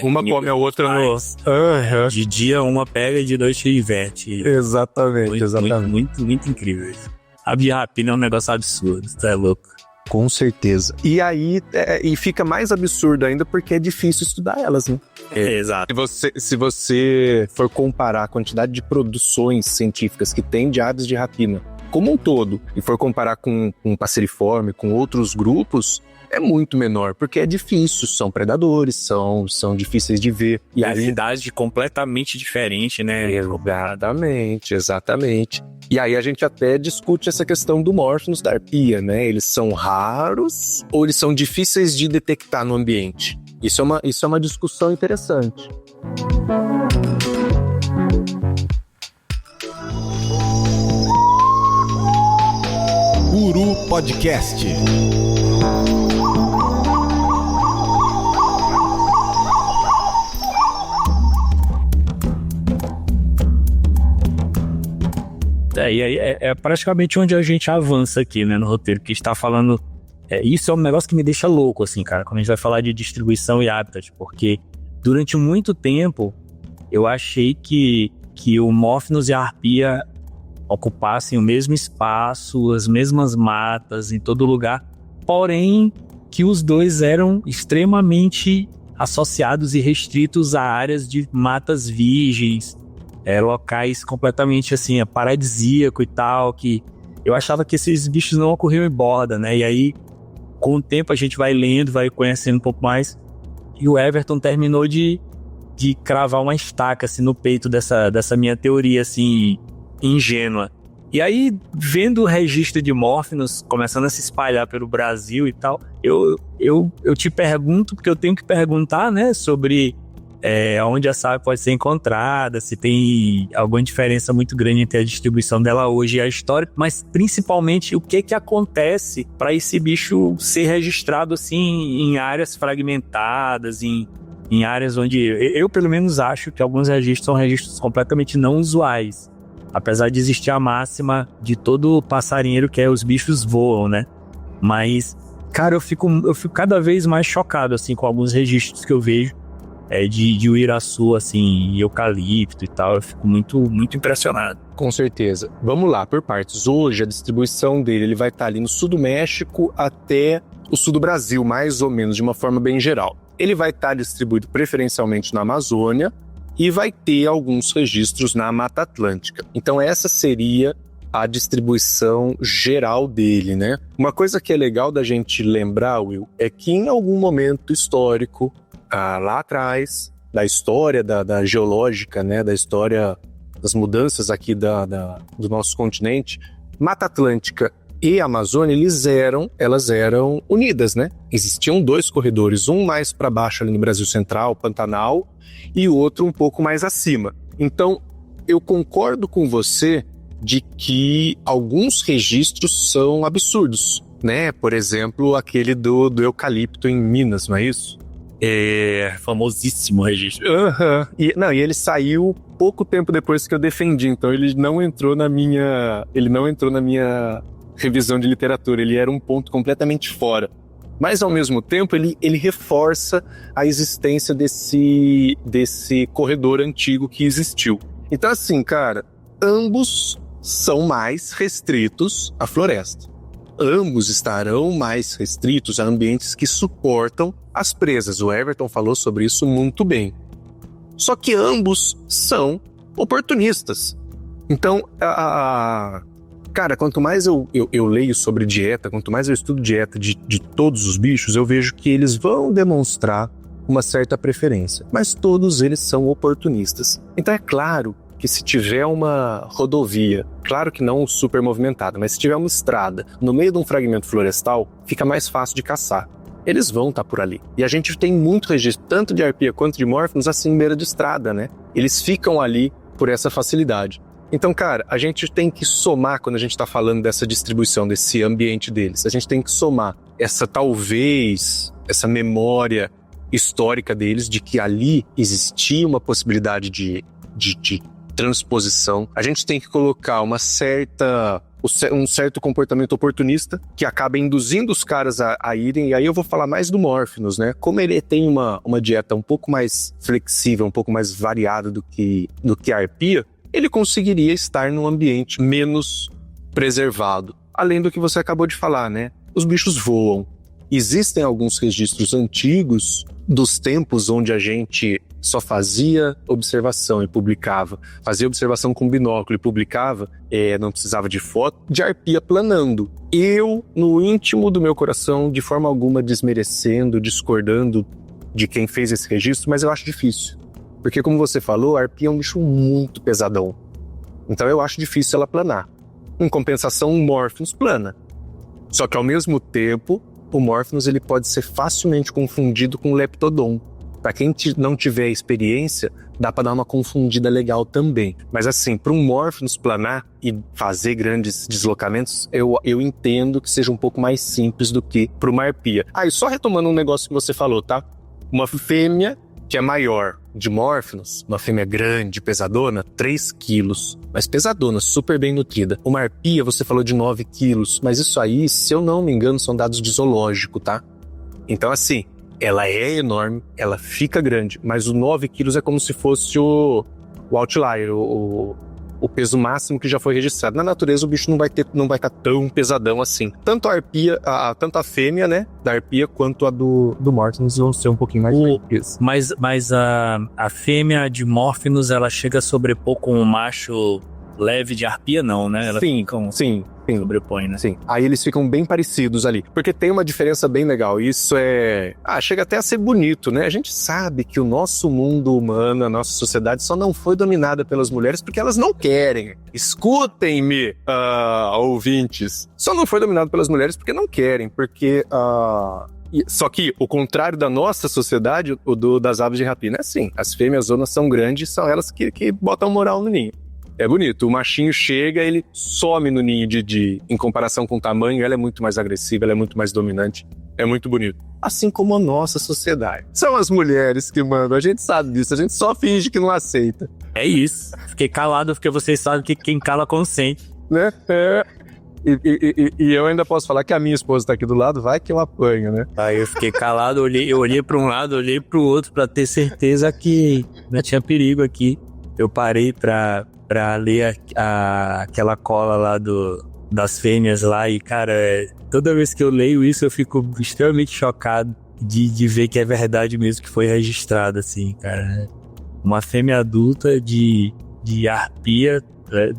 Uma come a outra no... De dia uma pega e de noite inverte. Exatamente. Muito incrível isso. A rapina é um negócio absurdo, tá louco? Com certeza. E aí, e fica mais absurdo ainda porque é difícil estudar elas, né? Exato. Se você for comparar a quantidade de produções científicas que tem de aves de rapina como um todo, e for comparar com passeriforme, com outros grupos, é muito menor, porque é difícil, são predadores, são difíceis de ver. E a realidade completamente diferente, né? Exatamente. E aí a gente até discute essa questão do Morphinus da arpia, né? Eles são raros ou eles são difíceis de detectar no ambiente? Isso é uma discussão interessante. Uru Podcast. E aí é praticamente onde a gente avança aqui, né, no roteiro, que está falando... isso é um negócio que me deixa louco, assim, cara, quando a gente vai falar de distribuição e habitat, porque durante muito tempo eu achei que o Morphinus e a arpia ocupassem o mesmo espaço, as mesmas matas, em todo lugar, porém que os dois eram extremamente associados e restritos a áreas de matas virgens, locais completamente assim, paradisíaco e tal, que eu achava que esses bichos não ocorriam em Borda, né? E aí, com o tempo, a gente vai lendo, vai conhecendo um pouco mais, e o Everton terminou de cravar uma estaca assim, no peito dessa minha teoria assim, ingênua. E aí, vendo o registro de Morphinus começando a se espalhar pelo Brasil e tal, eu te pergunto, porque eu tenho que perguntar, né, sobre onde essa ave pode ser encontrada, se tem alguma diferença muito grande entre a distribuição dela hoje e a história, mas principalmente o que acontece para esse bicho ser registrado assim em áreas fragmentadas, em áreas onde eu pelo menos acho que alguns registros são registros completamente não usuais. Apesar de existir a máxima de todo passarinheiro que os bichos voam, né? Mas, cara, eu fico cada vez mais chocado, assim, com alguns registros que eu vejo de uiraçu, assim, eucalipto e tal. Eu fico muito, muito impressionado. Com certeza. Vamos lá, por partes. Hoje, a distribuição dele, ele vai estar ali no sul do México até o sul do Brasil, mais ou menos, de uma forma bem geral. Ele vai estar distribuído preferencialmente na Amazônia, e vai ter alguns registros na Mata Atlântica. Então essa seria a distribuição geral dele, né? Uma coisa que é legal da gente lembrar, Will, é que em algum momento histórico, lá atrás, da história da geológica, né? Da história das mudanças aqui do nosso continente, Mata Atlântica e Amazônia, elas eram unidas, né? Existiam 2 corredores, um mais para baixo ali no Brasil Central, Pantanal, e o outro um pouco mais acima. Então, eu concordo com você de que alguns registros são absurdos, né? Por exemplo, aquele do eucalipto em Minas, não é isso? Famosíssimo registro. E ele saiu pouco tempo depois que eu defendi, então ele não entrou na minha revisão de literatura, ele era um ponto completamente fora. Mas, ao mesmo tempo, ele reforça a existência desse corredor antigo que existiu. Então, assim, cara, ambos são mais restritos à floresta. Ambos estarão mais restritos a ambientes que suportam as presas. O Everton falou sobre isso muito bem. Só que ambos são oportunistas. Então, cara, quanto mais eu leio sobre dieta, quanto mais eu estudo dieta de todos os bichos, eu vejo que eles vão demonstrar uma certa preferência. Mas todos eles são oportunistas. Então é claro que se tiver uma rodovia, claro que não super movimentada, mas se tiver uma estrada no meio de um fragmento florestal, fica mais fácil de caçar. Eles vão estar por ali. E a gente tem muito registro, tanto de arpia quanto de Morphinus, assim, em beira de estrada, né? Eles ficam ali por essa facilidade. Então, cara, a gente tem que somar, quando a gente está falando dessa distribuição, desse ambiente deles, a gente tem que somar essa memória histórica deles, de que ali existia uma possibilidade de transposição. A gente tem que colocar um certo comportamento oportunista, que acaba induzindo os caras a irem, e aí eu vou falar mais do Morphinus, né? Como ele tem uma dieta um pouco mais flexível, um pouco mais variada do que a arpia, ele conseguiria estar num ambiente menos preservado. Além do que você acabou de falar, né? Os bichos voam. Existem alguns registros antigos dos tempos onde a gente só fazia observação e publicava. Fazia observação com binóculo e publicava, não precisava de foto, de arpia planando. Eu, no íntimo do meu coração, de forma alguma desmerecendo, discordando de quem fez esse registro, mas eu acho difícil. Porque, como você falou, a arpia é um bicho muito pesadão. Então eu acho difícil ela planar. Em compensação, o Morphinus plana. Só que, ao mesmo tempo, o Morphinus ele pode ser facilmente confundido com o Leptodon. Para quem não tiver experiência, dá para dar uma confundida legal também. Mas assim, para um Morphinus planar e fazer grandes deslocamentos, eu entendo que seja um pouco mais simples do que para uma arpia. E só retomando um negócio que você falou, tá? Uma fêmea que é maior de Morphinus, uma fêmea grande, pesadona, 3 quilos. Mas pesadona, super bem nutrida. Uma arpia, você falou de 9 quilos. Mas isso aí, se eu não me engano, são dados de zoológico, tá? Então assim, ela é enorme, ela fica grande. Mas o 9 quilos é como se fosse o outlier, o o peso máximo que já foi registrado. Na natureza o bicho não vai estar tão pesadão assim. Tanto a arpia, tanto a fêmea, né, da arpia, quanto a do Morphinus vão ser um pouquinho mais leves. Mas a fêmea de Morphinus, ela chega a sobrepor com o macho leve de arpia, não, né? Ela Sim. Sobrepõe, né? Sim. Aí eles ficam bem parecidos ali. Porque tem uma diferença bem legal. Isso chega até a ser bonito, né? A gente sabe que o nosso mundo humano, a nossa sociedade só não foi dominada pelas mulheres porque elas não querem. Escutem-me, ouvintes. Só não foi dominado pelas mulheres porque não querem. Porque... Só que o contrário da nossa sociedade, das aves de rapina, é assim. As fêmeas zonas são grandes, são elas que botam moral no ninho. É bonito, o machinho chega, ele some no ninho em comparação com o tamanho, ela é muito mais agressiva, ela é muito mais dominante, é muito bonito. Assim como a nossa sociedade. São as mulheres que mandam, a gente sabe disso, a gente só finge que não aceita. É isso, fiquei calado porque vocês sabem que quem cala consente. Né? E eu ainda posso falar que a minha esposa tá aqui do lado, vai que eu apanho, né? Aí eu fiquei calado, eu olhei para um lado, olhei para o outro pra ter certeza que não tinha perigo aqui. Eu parei pra ler aquela cola lá das fêmeas lá e, cara, toda vez que eu leio isso eu fico extremamente chocado de ver que é verdade mesmo, que foi registrado, assim, cara. Uma fêmea adulta de arpia,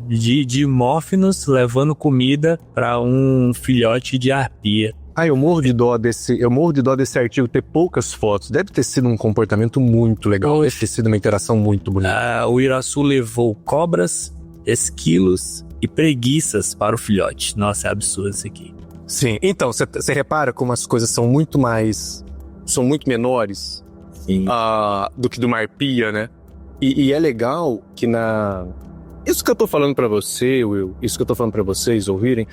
de Morphinus levando comida pra um filhote de arpia. Eu morro de dó desse artigo ter poucas fotos. Deve ter sido um comportamento muito legal. Deve ter sido uma interação muito bonita. O Iraçu levou cobras, esquilos e preguiças para o filhote. Nossa, é absurdo isso aqui. Sim, então, você repara como as coisas são muito menores do que de uma arpia, né? E é legal que isso que eu tô falando pra você, Will, isso que eu tô falando pra vocês ouvirem,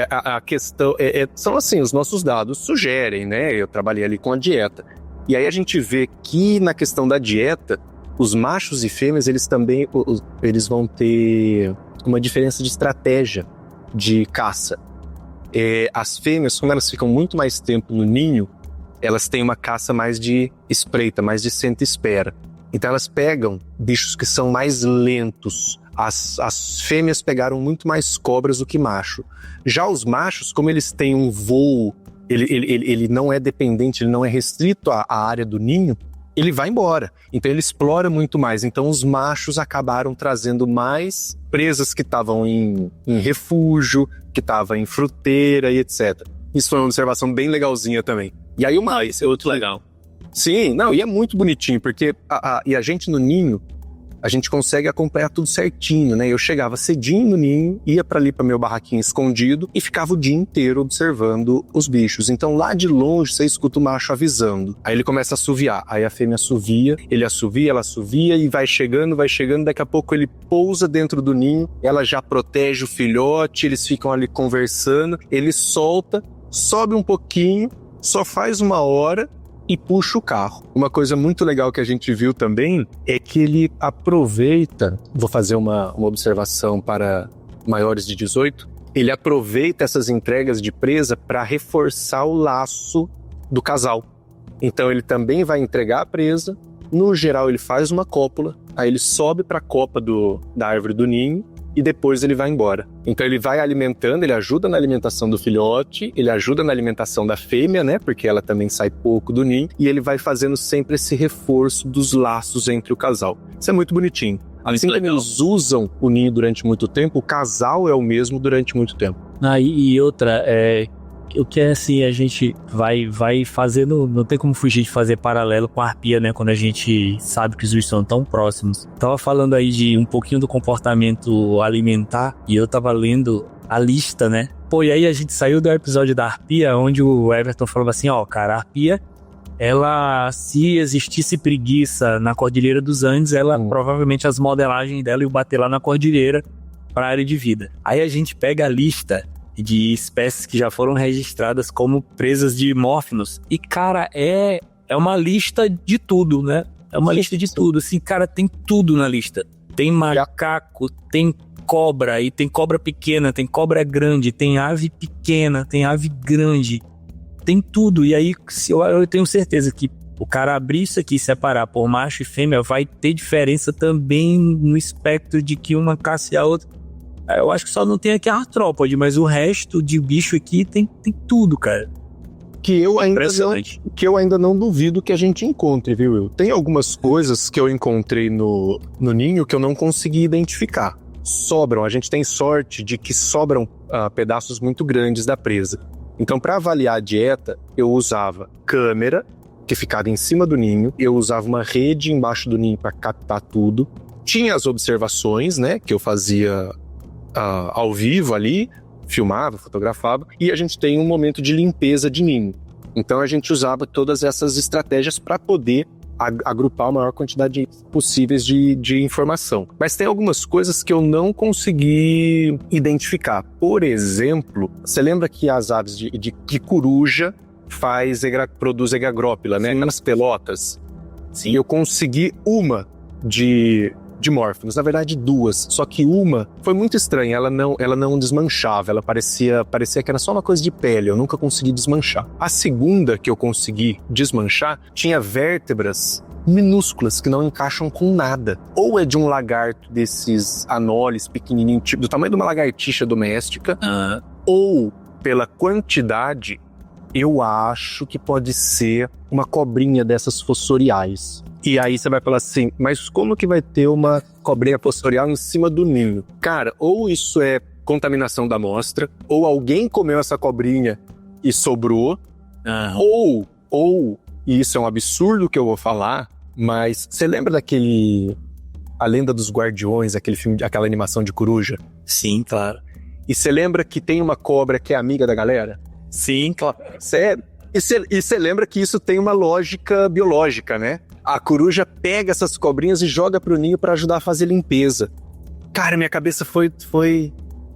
a questão, são assim, os nossos dados sugerem, né? Eu trabalhei ali com a dieta. E aí a gente vê que na questão da dieta, os machos e fêmeas, eles vão ter uma diferença de estratégia de caça. As fêmeas, quando elas ficam muito mais tempo no ninho, elas têm uma caça mais de espreita, mais de senta-espera. Então elas pegam bichos que são mais lentos. As fêmeas pegaram muito mais cobras do que macho. Já os machos, como eles têm um voo, ele não é dependente, ele não é restrito à área do ninho, ele vai embora. Então ele explora muito mais. Então os machos acabaram trazendo mais presas que estavam em refúgio, que estavam em fruteira e etc. Isso foi uma observação bem legalzinha também. E aí Isso é outro legal. Sim, e é muito bonitinho, porque a gente no ninho, a gente consegue acompanhar tudo certinho, né? Eu chegava cedinho no ninho, ia pra meu barraquinho escondido e ficava o dia inteiro observando os bichos. Então lá de longe você escuta o macho avisando. Aí ele começa a assoviar, aí a fêmea assovia, ele assovia, ela assovia e vai chegando, daqui a pouco ele pousa dentro do ninho, ela já protege o filhote, eles ficam ali conversando, ele solta, sobe um pouquinho, só faz 1 hora e puxa o carro. Uma coisa muito legal que a gente viu também é que ele aproveita, vou fazer uma observação para maiores de 18, ele aproveita essas entregas de presa para reforçar o laço do casal. Então ele também vai entregar a presa, no geral ele faz uma cópula, aí ele sobe para a copa da árvore do ninho e depois ele vai embora. Então ele vai alimentando, ele ajuda na alimentação do filhote, ele ajuda na alimentação da fêmea, né? Porque ela também sai pouco do ninho, e ele vai fazendo sempre esse reforço dos laços entre o casal. Isso é muito bonitinho. Assim como eles usam o ninho durante muito tempo, o casal é o mesmo durante muito tempo. E outra, o que é assim, a gente vai fazendo, não tem como fugir de fazer paralelo com a arpia, né, quando a gente sabe que os bichos são tão próximos. Tava falando aí de um pouquinho do comportamento alimentar, e eu tava lendo a lista, né. E aí a gente saiu do episódio da arpia, onde o Everton falava assim, cara, a arpia, ela, se existisse preguiça na Cordilheira dos Andes, ela provavelmente as modelagens dela iam bater lá na Cordilheira para a área de vida. Aí a gente pega a lista de espécies que já foram registradas como presas de Morphinus. E, cara, é uma lista de tudo, né? É uma lista de tudo. Assim, cara, tem tudo na lista. Tem macaco, tem cobra, e tem cobra pequena, tem cobra grande, tem ave pequena, tem ave grande. Tem tudo. E aí, eu tenho certeza que o cara abrir isso aqui e separar por macho e fêmea, vai ter diferença também no espectro de que uma caça e a outra. Eu acho que só não tem aqui a artrópode, mas o resto de bicho aqui tem tudo, cara. Que eu ainda não duvido que a gente encontre, viu, Will? Tem algumas coisas que eu encontrei no ninho que eu não consegui identificar. Sobram, a gente tem sorte de que sobram pedaços muito grandes da presa. Então, para avaliar a dieta, eu usava câmera, que ficava em cima do ninho, eu usava uma rede embaixo do ninho para captar tudo. Tinha as observações, né, que eu fazia ao vivo ali, filmava, fotografava, e a gente tem um momento de limpeza de ninho. Então a gente usava todas essas estratégias para poder agrupar a maior quantidade possíveis de informação. Mas tem algumas coisas que eu não consegui identificar. Por exemplo, você lembra que as aves de coruja produz egagrópila, né? Aquelas pelotas. Sim. Eu consegui uma de Morphinus, na verdade 2, só que uma foi muito estranha, ela não desmanchava, ela parecia que era só uma coisa de pele, eu nunca consegui desmanchar. A segunda que eu consegui desmanchar tinha vértebras minúsculas que não encaixam com nada. Ou é de um lagarto desses anoles pequenininho, tipo do tamanho de uma lagartixa doméstica, ou pela quantidade, eu acho que pode ser uma cobrinha dessas fossoriais. E aí você vai falar assim, mas como que vai ter uma cobrinha fossorial em cima do ninho? Cara, ou isso é contaminação da amostra, ou alguém comeu essa cobrinha e sobrou, ou, e isso é um absurdo que eu vou falar, mas você lembra A Lenda dos Guardiões, aquele filme, aquela animação de coruja? Sim, claro. E você lembra que tem uma cobra que é amiga da galera? Sim, claro. Sério? E você lembra que isso tem uma lógica biológica, né? A coruja pega essas cobrinhas e joga pro ninho pra ajudar a fazer limpeza. Cara, minha cabeça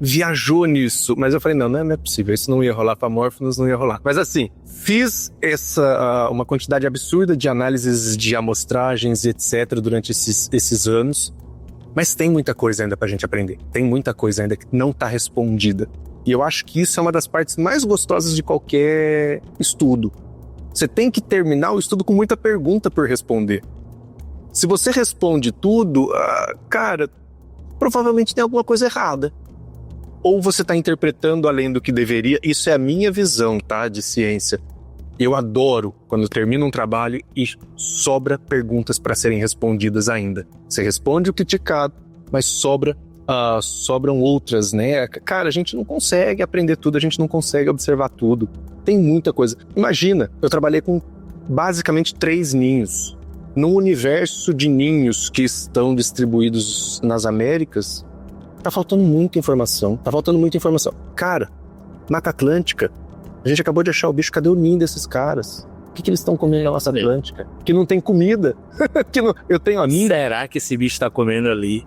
viajou nisso. Mas eu falei, não é possível. Isso não ia rolar pra Morphinus, não ia rolar. Mas assim, fiz uma quantidade absurda de análises de amostragens e etc. durante esses anos. Mas tem muita coisa ainda pra gente aprender. Tem muita coisa ainda que não tá respondida. E eu acho que isso é uma das partes mais gostosas de qualquer estudo. Você tem que terminar o estudo com muita pergunta por responder. Se você responde tudo, cara, provavelmente tem alguma coisa errada. Ou você está interpretando além do que deveria. Isso é a minha visão, tá, de ciência. Eu adoro quando termino um trabalho e sobra perguntas para serem respondidas ainda. Você responde o criticado, mas sobram outras, né? Cara, a gente não consegue aprender tudo, a gente não consegue observar tudo. Tem muita coisa. Imagina, eu trabalhei com basicamente 3 ninhos. No universo de ninhos que estão distribuídos nas Américas, tá faltando muita informação. Cara, Mata Atlântica, a gente acabou de achar o bicho, cadê o ninho desses caras? O que eles estão comendo na Mata Atlântica? Que não tem comida. Eu tenho amigos. Será que esse bicho tá comendo ali?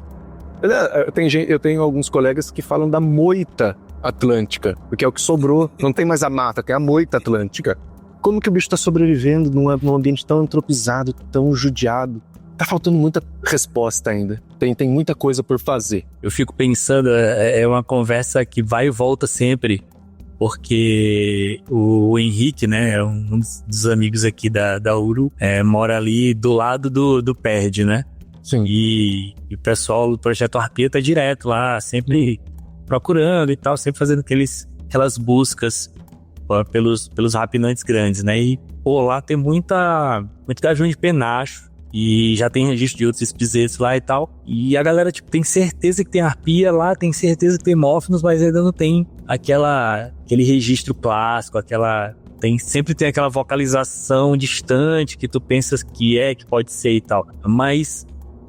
Eu tenho alguns colegas que falam da moita atlântica, porque é o que sobrou. Não tem mais a mata, tem a moita atlântica. Como que o bicho está sobrevivendo num ambiente tão antropizado, tão judiado? Tá faltando muita resposta ainda. Tem muita coisa por fazer. Eu fico pensando, é uma conversa que vai e volta sempre, porque o Henrique, né, é um dos amigos aqui da URU, mora ali do lado do PERD, né? Sim. E o pessoal do Projeto Arpia tá direto lá, sempre procurando e tal, sempre fazendo aquelas buscas pelos rapinantes grandes, né? E, lá tem muito gajão de penacho, e já tem registro de outros espisetos lá e tal. E a galera, tem certeza que tem arpia lá, tem certeza que tem Morphinus, mas ainda não tem aquele registro clássico, sempre tem aquela vocalização distante que tu pensas que pode ser e tal. Mas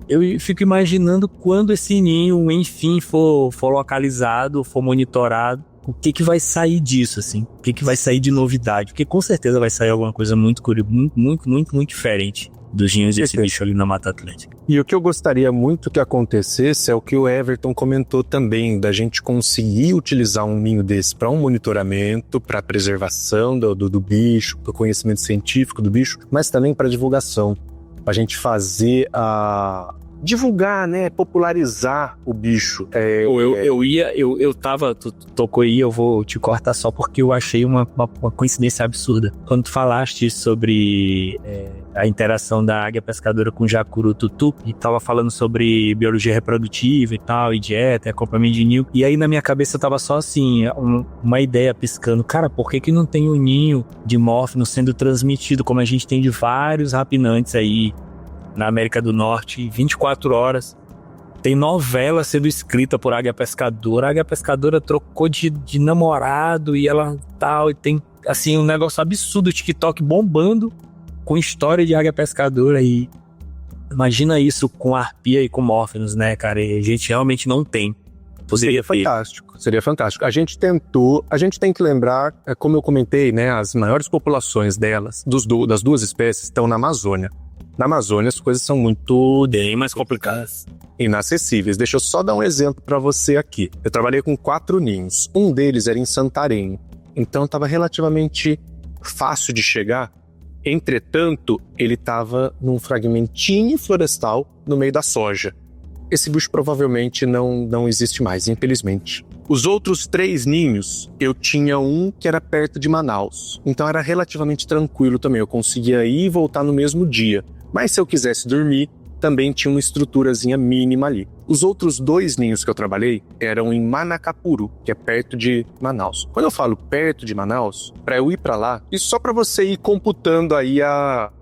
eu fico imaginando quando esse ninho, enfim, for localizado, for monitorado, o que vai sair disso, assim? O que vai sair de novidade? Porque com certeza vai sair alguma coisa muito curiosa, muito, muito, muito diferente dos ninhos desse bicho ali na Mata Atlântica. E o que eu gostaria muito que acontecesse é o que o Everton comentou também, da gente conseguir utilizar um ninho desse para um monitoramento, para preservação do bicho, para o conhecimento científico do bicho, mas também para divulgação. A gente fazer divulgar, né, popularizar o bicho. Tu tocou aí, eu vou te cortar só porque eu achei uma coincidência absurda. Quando tu falaste sobre a interação da águia pescadora com o jacuru-tutu, e tava falando sobre biologia reprodutiva e tal, e dieta, acompanhamento de ninho, e aí na minha cabeça tava só assim, uma ideia piscando, cara, por que não tem um ninho de morfino sendo transmitido, como a gente tem de vários rapinantes aí, na América do Norte, 24 horas. Tem novela sendo escrita por águia pescadora. A águia pescadora trocou de namorado e ela tal. E tem, assim, um negócio absurdo. O TikTok bombando com história de águia pescadora. E imagina isso com arpia e com morfinos, né, cara? E a gente realmente não tem. Seria fantástico. A gente tem que lembrar, como eu comentei, né, as maiores populações delas, das duas espécies, estão na Amazônia. Na Amazônia as coisas são muito bem mais complicadas, inacessíveis. Deixa eu só dar um exemplo para você aqui. Eu trabalhei com 4 ninhos. Um deles era em Santarém, então estava relativamente fácil de chegar. Entretanto, ele estava num fragmentinho florestal no meio da soja. Esse bicho provavelmente não existe mais, infelizmente. Os outros 3 ninhos, eu tinha um que era perto de Manaus. Então era relativamente tranquilo também, eu conseguia ir e voltar no mesmo dia. Mas se eu quisesse dormir, também tinha uma estruturazinha mínima ali. Os outros 2 ninhos que eu trabalhei eram em Manacapuru, que é perto de Manaus. Quando eu falo perto de Manaus, para eu ir para lá, isso só para você ir computando aí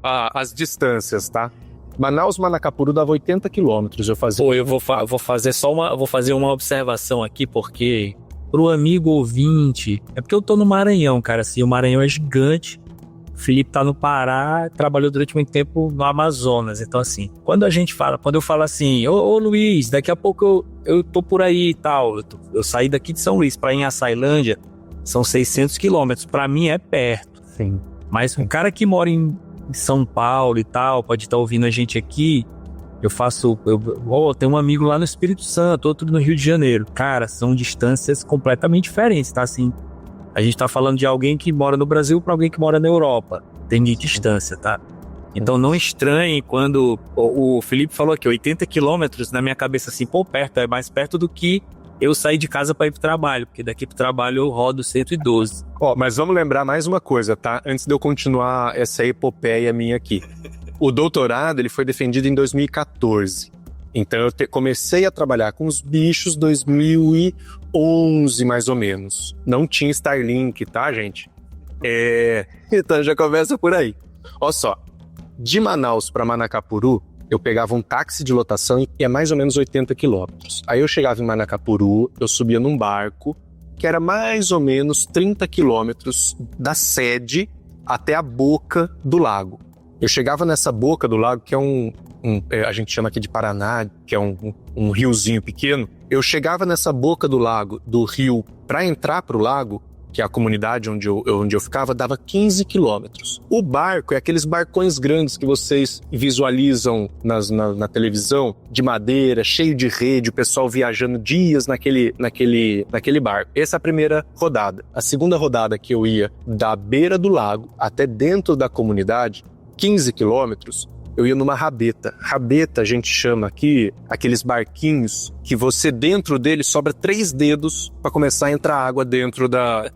as distâncias, tá? Manaus-Manacapuru dava 80 quilômetros, eu fazia. Pô, eu vou fazer uma observação aqui, porque pro amigo ouvinte, é porque eu tô no Maranhão, cara, assim, o Maranhão é gigante, o Felipe tá no Pará, trabalhou durante muito tempo no Amazonas, então assim, quando eu falo assim, ô Luiz, daqui a pouco eu tô por aí e tal, eu saí daqui de São Luís pra ir em Açailândia, são 600 quilômetros, pra mim é perto. Sim. Mas um cara que mora em São Paulo e tal, pode estar ouvindo a gente aqui, tem um amigo lá no Espírito Santo, outro no Rio de Janeiro. Cara, são distâncias completamente diferentes, tá? Assim, a gente tá falando de alguém que mora no Brasil para alguém que mora na Europa. Tem de distância, tá? Então não estranhe quando o Felipe falou aqui, 80 quilômetros, na minha cabeça assim, pô, perto, é mais perto do que eu sair de casa para ir pro trabalho, porque daqui pro trabalho eu rodo 112. Mas vamos lembrar mais uma coisa, tá? Antes de eu continuar essa epopeia minha aqui. O doutorado, ele foi defendido em 2014. Então eu comecei a trabalhar com os bichos em 2011, mais ou menos. Não tinha Starlink, tá, gente? Então já começa por aí. Olha só, de Manaus para Manacapuru, eu pegava um táxi de lotação e é mais ou menos 80 quilômetros. Aí eu chegava em Manacapuru, eu subia num barco, que era mais ou menos 30 quilômetros da sede até a boca do lago. Eu chegava nessa boca do lago, que é a gente chama aqui de Paraná, que é um riozinho pequeno. Eu chegava nessa boca do lago, do rio, para entrar pro lago, que é a comunidade onde eu ficava, dava 15 quilômetros. O barco é aqueles barcões grandes que vocês visualizam na televisão, de madeira, cheio de rede, o pessoal viajando dias naquele barco. Essa é a primeira rodada. A segunda rodada que eu ia da beira do lago até dentro da comunidade, 15 quilômetros, eu ia numa rabeta. Rabeta a gente chama aqui aqueles barquinhos que você dentro dele sobra 3 dedos para começar a entrar água dentro da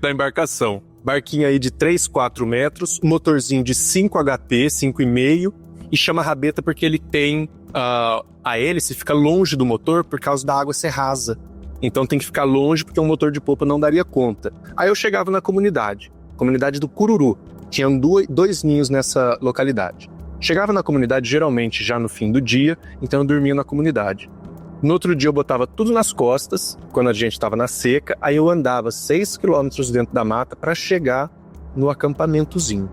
embarcação. Barquinho aí de 3, 4 metros, motorzinho de 5 HP, 5,5, e chama rabeta porque ele tem a hélice fica longe do motor por causa da água ser rasa. Então tem que ficar longe porque um motor de popa não daria conta. Aí eu chegava na comunidade do Cururu. Tinham 2 ninhos nessa localidade. Chegava na comunidade geralmente já no fim do dia, então eu dormia na comunidade. No outro dia eu botava tudo nas costas, quando a gente estava na seca, aí eu andava 6 quilômetros dentro da mata para chegar no acampamentozinho.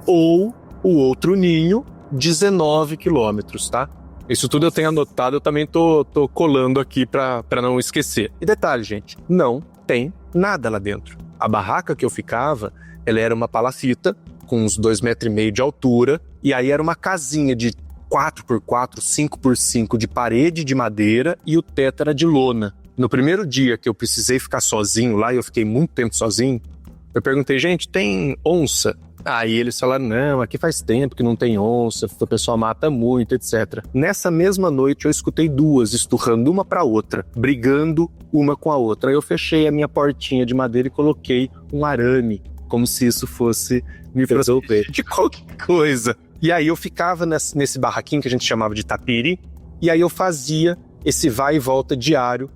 Ou o outro ninho, 19 quilômetros, tá? Isso tudo eu tenho anotado, eu também tô colando aqui para não esquecer. E detalhe, gente, não tem nada lá dentro. A barraca que eu ficava, ela era uma palafita, com uns 2,5 metros de altura, e aí era uma casinha de 4x4, 5x5 de parede de madeira e o teto era de lona. No primeiro dia que eu precisei ficar sozinho lá, e eu fiquei muito tempo sozinho, eu perguntei, gente, tem onça? Aí eles falaram, não, aqui faz tempo que não tem onça, o pessoal mata muito, etc. Nessa mesma noite eu escutei duas esturrando uma pra outra, brigando uma com a outra. Aí eu fechei a minha portinha de madeira e coloquei um arame, como se isso fosse me proteger de qualquer coisa. E aí eu ficava nesse barraquinho que a gente chamava de tapiri, e aí eu fazia esse vai e volta diário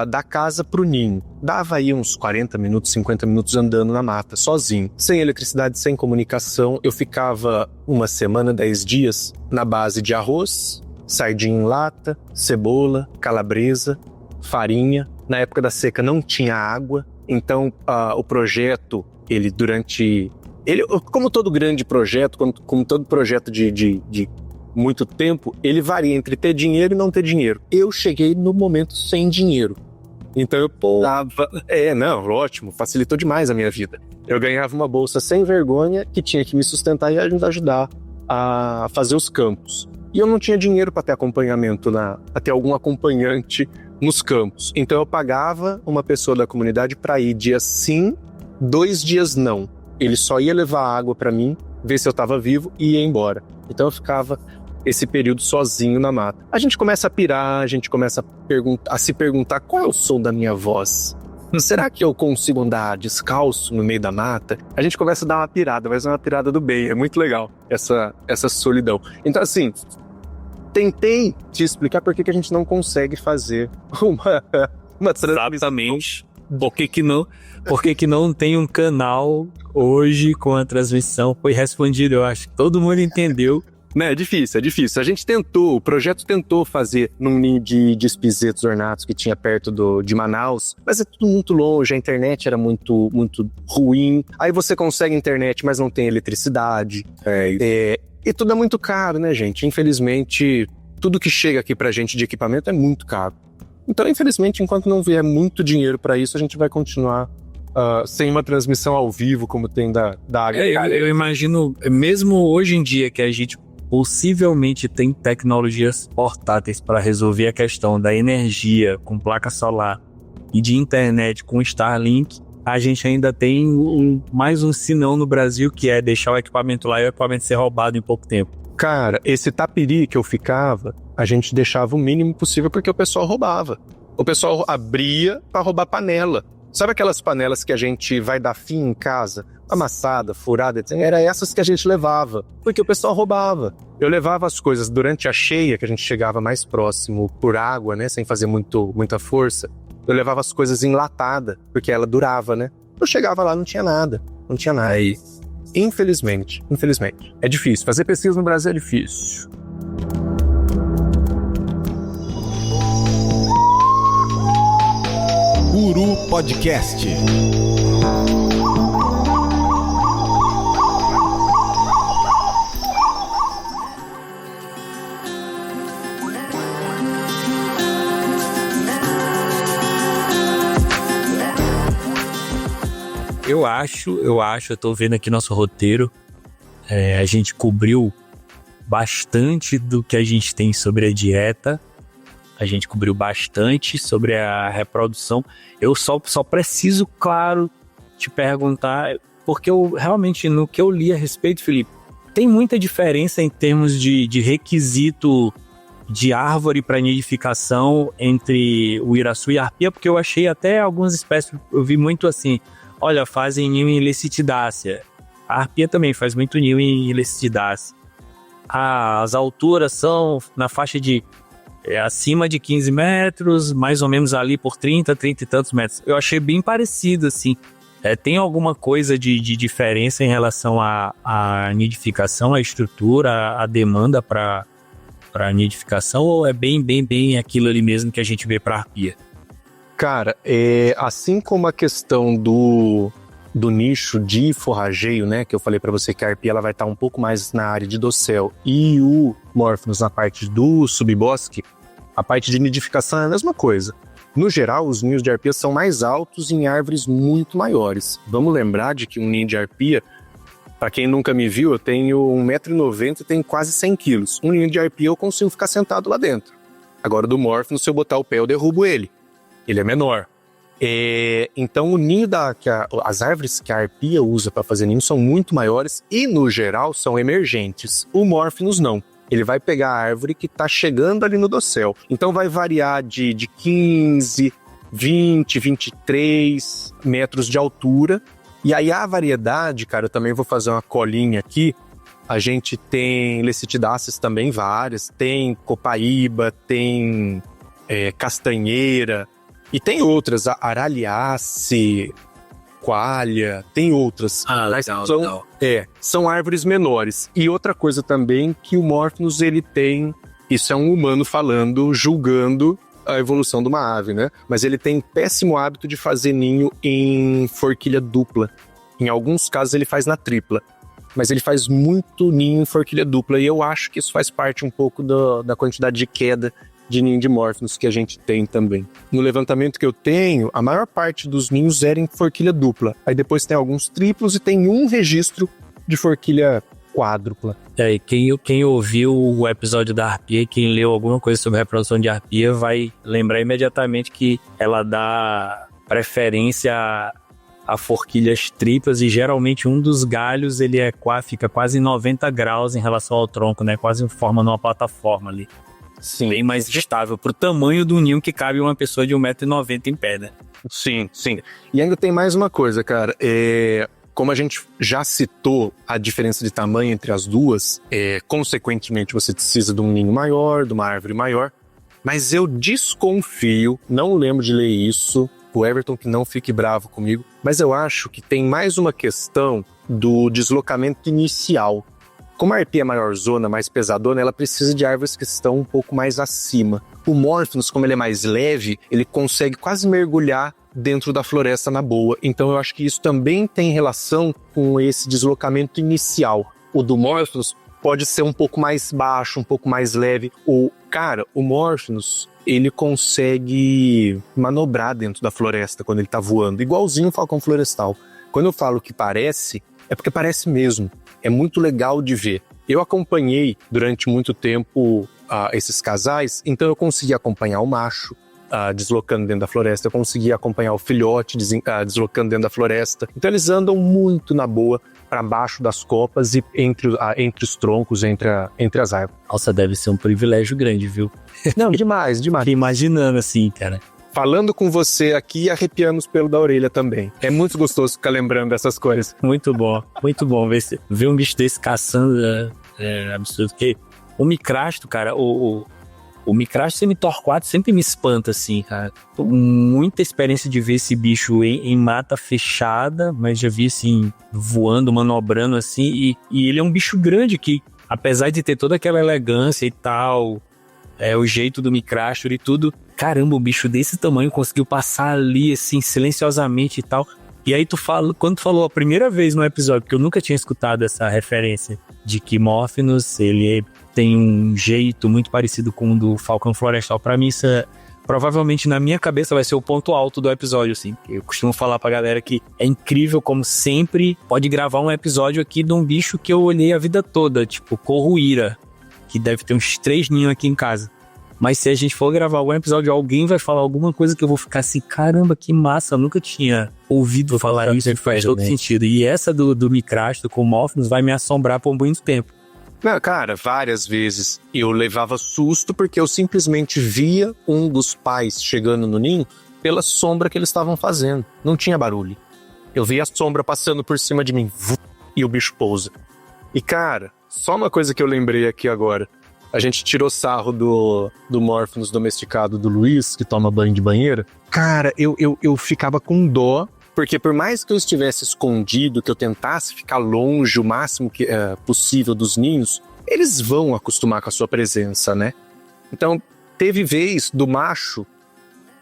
da casa pro ninho. Dava aí uns 40 minutos, 50 minutos andando na mata, sozinho. Sem eletricidade, sem comunicação. Eu ficava uma semana, 10 dias, na base de arroz, sardinha em lata, cebola, calabresa, farinha. Na época da seca não tinha água, então o projeto, como todo grande projeto, como todo projeto de muito tempo, ele varia entre ter dinheiro e não ter dinheiro. Eu cheguei no momento sem dinheiro. Então eu tava... ótimo, facilitou demais a minha vida. Eu ganhava uma bolsa sem vergonha que tinha que me sustentar e ajudar a fazer os campos. E eu não tinha dinheiro para ter acompanhamento, para ter algum acompanhante nos campos. Então eu pagava uma pessoa da comunidade para ir dias sim, 2 dias não. Ele só ia levar água para mim, ver se eu estava vivo e ia embora. Então eu ficava esse período sozinho na mata. A gente começa a pirar, a gente começa a se perguntar qual é o som da minha voz? Será que eu consigo andar descalço no meio da mata? A gente começa a dar uma pirada, mas é uma pirada do bem. É muito legal essa solidão. Então assim, tentei te explicar por que a gente não consegue fazer uma transmissão. Exatamente. Por que não tem um canal hoje com a transmissão? Foi respondido, eu acho. Todo mundo entendeu. É difícil. A gente o projeto tentou fazer num ninho de espisetos ornatos que tinha perto de Manaus, mas é tudo muito longe, a internet era muito, muito ruim. Aí você consegue internet, mas não tem eletricidade. E tudo é muito caro, né, gente? Infelizmente, tudo que chega aqui pra gente de equipamento é muito caro. Então, infelizmente, enquanto não vier muito dinheiro pra isso, a gente vai continuar sem uma transmissão ao vivo, como tem da água. Eu imagino, mesmo hoje em dia que a gente possivelmente tem tecnologias portáteis para resolver a questão da energia com placa solar e de internet com Starlink, a gente ainda tem mais um sinão no Brasil, que é deixar o equipamento lá e o equipamento ser roubado em pouco tempo. Cara, esse tapiri que eu ficava, a gente deixava o mínimo possível porque o pessoal roubava. O pessoal abria para roubar panela. Sabe aquelas panelas que a gente vai dar fim em casa? Amassada, furada, etc. Era essas que a gente levava, porque o pessoal roubava. Eu levava as coisas durante a cheia, que a gente chegava mais próximo por água, né, sem fazer muita força. Eu levava as coisas enlatadas, porque ela durava, né? Eu chegava lá, não tinha nada. Aí, infelizmente. É difícil. Fazer pesquisa no Brasil é difícil. Uru Podcast. Eu tô vendo aqui nosso roteiro, a gente cobriu bastante do que a gente tem sobre a dieta, a gente cobriu bastante sobre a reprodução. Eu só preciso, claro, te perguntar, porque eu realmente, no que eu li a respeito, Felipe, tem muita diferença em termos de requisito de árvore para nidificação entre o iraçu e a arpia, porque eu achei até algumas espécies, eu vi muito assim, olha, fazem ninho em Lecididácea. A arpia também faz muito ninho em Lecididácea. As alturas são na faixa de acima de 15 metros, mais ou menos ali por 30 e tantos metros. Eu achei bem parecido, assim. Tem alguma coisa de diferença em relação à nidificação, à estrutura, à demanda para nidificação, ou é bem aquilo ali mesmo que a gente vê para arpia? Cara, assim como a questão do nicho de forrageio, né, que eu falei pra você que a arpia ela vai estar um pouco mais na área de dossel e o Morphinus na parte do subbosque, a parte de nidificação é a mesma coisa. No geral, os ninhos de arpia são mais altos em árvores muito maiores. Vamos lembrar de que um ninho de arpia, pra quem nunca me viu, eu tenho 1,90 m e tenho quase 100 kg. Um ninho de arpia eu consigo ficar sentado lá dentro. Agora do Morphinus, se eu botar o pé, eu derrubo ele. Ele é menor. Então o ninho as árvores que a arpia usa para fazer ninho são muito maiores e, no geral, são emergentes. O Morphinus não. Ele vai pegar a árvore que está chegando ali no dossel. Então vai variar de 15, 20, 23 metros de altura. E aí a variedade, cara, eu também vou fazer uma colinha aqui. A gente tem Lecitidaces também várias. Tem copaíba, tem castanheira. E tem outras, a Araliace, Qualha, tem outras. Legal. São árvores menores. E outra coisa também que o Morphinus, ele tem, isso é um humano falando, julgando a evolução de uma ave, né? Mas ele tem péssimo hábito de fazer ninho em forquilha dupla. Em alguns casos ele faz na tripla. Mas ele faz muito ninho em forquilha dupla. E eu acho que isso faz parte um pouco da quantidade de queda de ninho de Morphinus que a gente tem também. No levantamento que eu tenho, a maior parte dos ninhos era em forquilha dupla. Aí depois tem alguns triplos e tem um registro de forquilha quádrupla. E quem ouviu o episódio da arpia, quem leu alguma coisa sobre a reprodução de arpia, vai lembrar imediatamente que ela dá preferência a forquilhas triplas e geralmente um dos galhos ele fica quase 90 graus em relação ao tronco, né? Quase formando uma plataforma ali. Sim. Bem mais estável pro tamanho do ninho que cabe uma pessoa de 1,90 m em pé, né? Sim. E ainda tem mais uma coisa, cara. Como a gente já citou a diferença de tamanho entre as duas, consequentemente você precisa de um ninho maior, de uma árvore maior. Mas eu desconfio, não lembro de ler isso, o Everton que não fique bravo comigo, mas eu acho que tem mais uma questão do deslocamento inicial. Como a arpia é maior zona, mais pesadona, ela precisa de árvores que estão um pouco mais acima. O Morphinus, como ele é mais leve, ele consegue quase mergulhar dentro da floresta na boa. Então eu acho que isso também tem relação com esse deslocamento inicial. O do Morphinus pode ser um pouco mais baixo, um pouco mais leve. O Morphinus, ele consegue manobrar dentro da floresta quando ele tá voando, igualzinho o falcão florestal. Quando eu falo que parece, é porque parece mesmo. É muito legal de ver. Eu acompanhei durante muito tempo esses casais, então eu consegui acompanhar o macho deslocando dentro da floresta, eu consegui acompanhar o filhote deslocando dentro da floresta. Então eles andam muito na boa para baixo das copas e entre os troncos, entre as árvores. Nossa, deve ser um privilégio grande, viu? Não, demais. Fiquei imaginando assim, cara. Falando com você aqui, arrepiando os pelos da orelha também. É muito gostoso ficar lembrando dessas coisas. Muito bom ver um bicho desse caçando é absurdo. Porque o micrasto, cara, o micrasto semitorquato sempre me espanta, assim, cara. Tô com muita experiência de ver esse bicho em mata fechada, mas já vi, assim, voando, manobrando, assim, e ele é um bicho grande que, apesar de ter toda aquela elegância e tal, o jeito do micrasto e tudo, caramba, um bicho desse tamanho conseguiu passar ali, assim, silenciosamente e tal. E aí quando tu falou a primeira vez no episódio, porque eu nunca tinha escutado essa referência de que Morphinus, ele tem um jeito muito parecido com o do falcão florestal. Pra mim, isso provavelmente na minha cabeça vai ser o ponto alto do episódio, assim. Eu costumo falar pra galera que é incrível como sempre pode gravar um episódio aqui de um bicho que eu olhei a vida toda, tipo Corruíra, que deve ter uns 3 ninhos aqui em casa. Mas se a gente for gravar algum episódio, alguém vai falar alguma coisa que eu vou ficar assim, caramba, que massa, eu nunca tinha ouvido falar isso, faz todo sentido. E essa do micrasto com o Morphinus vai me assombrar por muito tempo. Não, cara, várias vezes eu levava susto porque eu simplesmente via um dos pais chegando no ninho pela sombra que eles estavam fazendo. Não tinha barulho. Eu via a sombra passando por cima de mim e o bicho pousa. E, cara, só uma coisa que eu lembrei aqui agora. A gente tirou sarro do Morphinus domesticado do Luiz, que toma banho de banheira. Cara, eu ficava com dó, porque por mais que eu estivesse escondido, que eu tentasse ficar longe o máximo possível dos ninhos, eles vão acostumar com a sua presença, né? Então, teve vez do macho,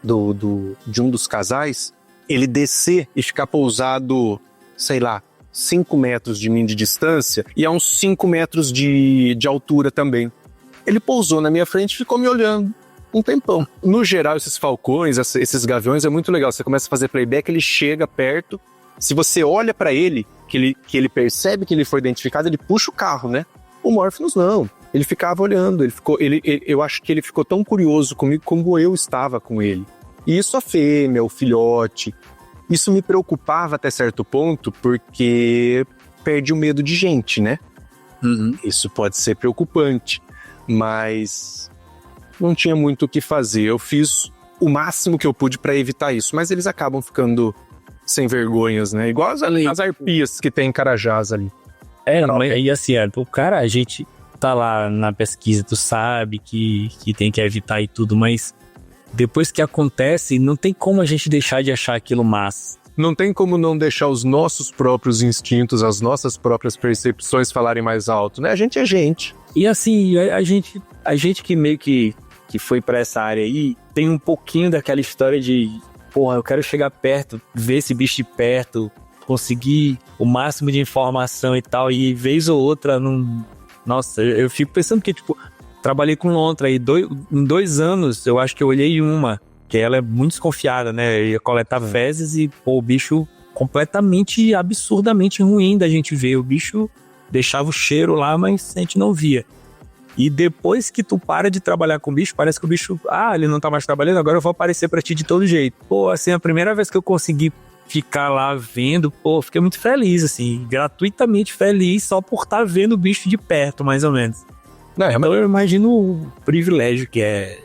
de um dos casais, ele descer e ficar pousado, sei lá, 5 metros de mim de distância e a uns 5 metros de altura também. Ele pousou na minha frente e ficou me olhando um tempão. No geral, esses falcões, esses gaviões, é muito legal. Você começa a fazer playback, ele chega perto. Se você olha pra ele, que ele percebe que ele foi identificado, ele puxa o carro, né? O Morphinus não. Ele ficava olhando. Eu acho que ele ficou tão curioso comigo como eu estava com ele. E isso a fêmea, o filhote. Isso me preocupava até certo ponto, porque perde o medo de gente, né? Isso pode ser preocupante, mas não tinha muito o que fazer. Eu fiz o máximo que eu pude para evitar isso, mas eles acabam ficando sem vergonhas, né? Igual as arpias que tem em Carajás ali. E assim, cara, a gente tá lá na pesquisa, tu sabe que tem que evitar e tudo, mas depois que acontece, não tem como a gente deixar de achar aquilo massa. Não tem como não deixar os nossos próprios instintos, as nossas próprias percepções falarem mais alto, né? A gente é gente. E assim, a gente que meio que foi pra essa área aí, tem um pouquinho daquela história de, porra, eu quero chegar perto, ver esse bicho de perto, conseguir o máximo de informação e tal, e vez ou outra, nossa, eu fico pensando que, tipo, trabalhei com lontra e em 2 anos, eu acho que eu olhei uma, que ela é muito desconfiada, né? Eu ia coletar fezes e, pô, o bicho completamente, absurdamente ruim da gente ver. O bicho deixava o cheiro lá, mas a gente não via. E depois que tu para de trabalhar com o bicho, parece que o bicho, ele não tá mais trabalhando, agora eu vou aparecer pra ti de todo jeito. Pô, assim, a primeira vez que eu consegui ficar lá vendo, pô, fiquei muito feliz, assim, gratuitamente feliz só por estar vendo o bicho de perto, mais ou menos. Então eu imagino o privilégio que é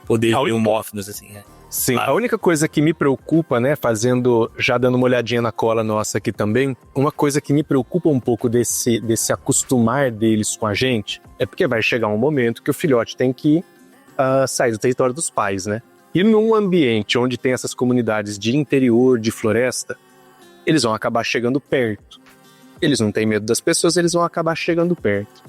poder ver um Morphinus, assim. Sim, a única coisa que me preocupa, né, já dando uma olhadinha na cola nossa aqui também, uma coisa que me preocupa um pouco desse acostumar deles com a gente, é porque vai chegar um momento que o filhote tem que sair do território dos pais, né? E num ambiente onde tem essas comunidades de interior, de floresta, eles vão acabar chegando perto. Eles não têm medo das pessoas, eles vão acabar chegando perto.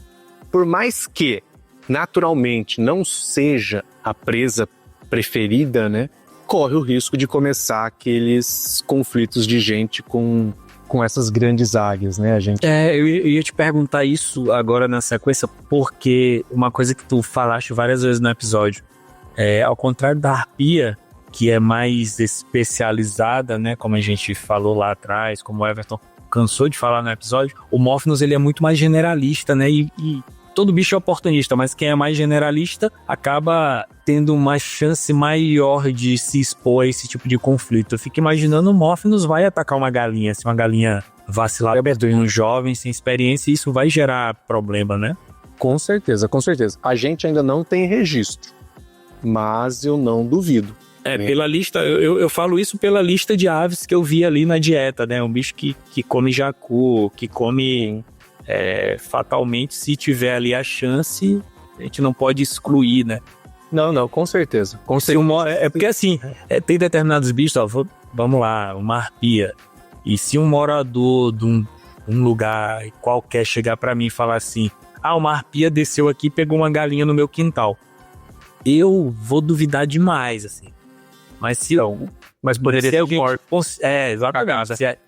Por mais que, naturalmente, não seja a presa preferida, né? Corre o risco de começar aqueles conflitos de gente com essas grandes águias, né? Eu ia te perguntar isso agora na sequência, porque uma coisa que tu falaste várias vezes no episódio, ao contrário da arpia, que é mais especializada, né? Como a gente falou lá atrás, como o Everton cansou de falar no episódio, o Morphinus, ele é muito mais generalista, né? E todo bicho é oportunista, mas quem é mais generalista acaba tendo uma chance maior de se expor a esse tipo de conflito. Eu fico imaginando o Morphinus vai atacar uma galinha, se uma galinha vacilar perto de um jovem sem experiência, isso vai gerar problema, né? Com certeza, com certeza. A gente ainda não tem registro, mas eu não duvido. Pela lista, eu falo isso pela lista de aves que eu vi ali na dieta, né? Um bicho que come jacu, que come... fatalmente, se tiver ali a chance, a gente não pode excluir, né? Não, com certeza. Porque assim, tem determinados bichos, vamos lá, uma arpia. E se um morador de um lugar qualquer chegar pra mim e falar assim, uma arpia desceu aqui e pegou uma galinha no meu quintal, eu vou duvidar demais, assim. Mas poderia ser alguém... exatamente.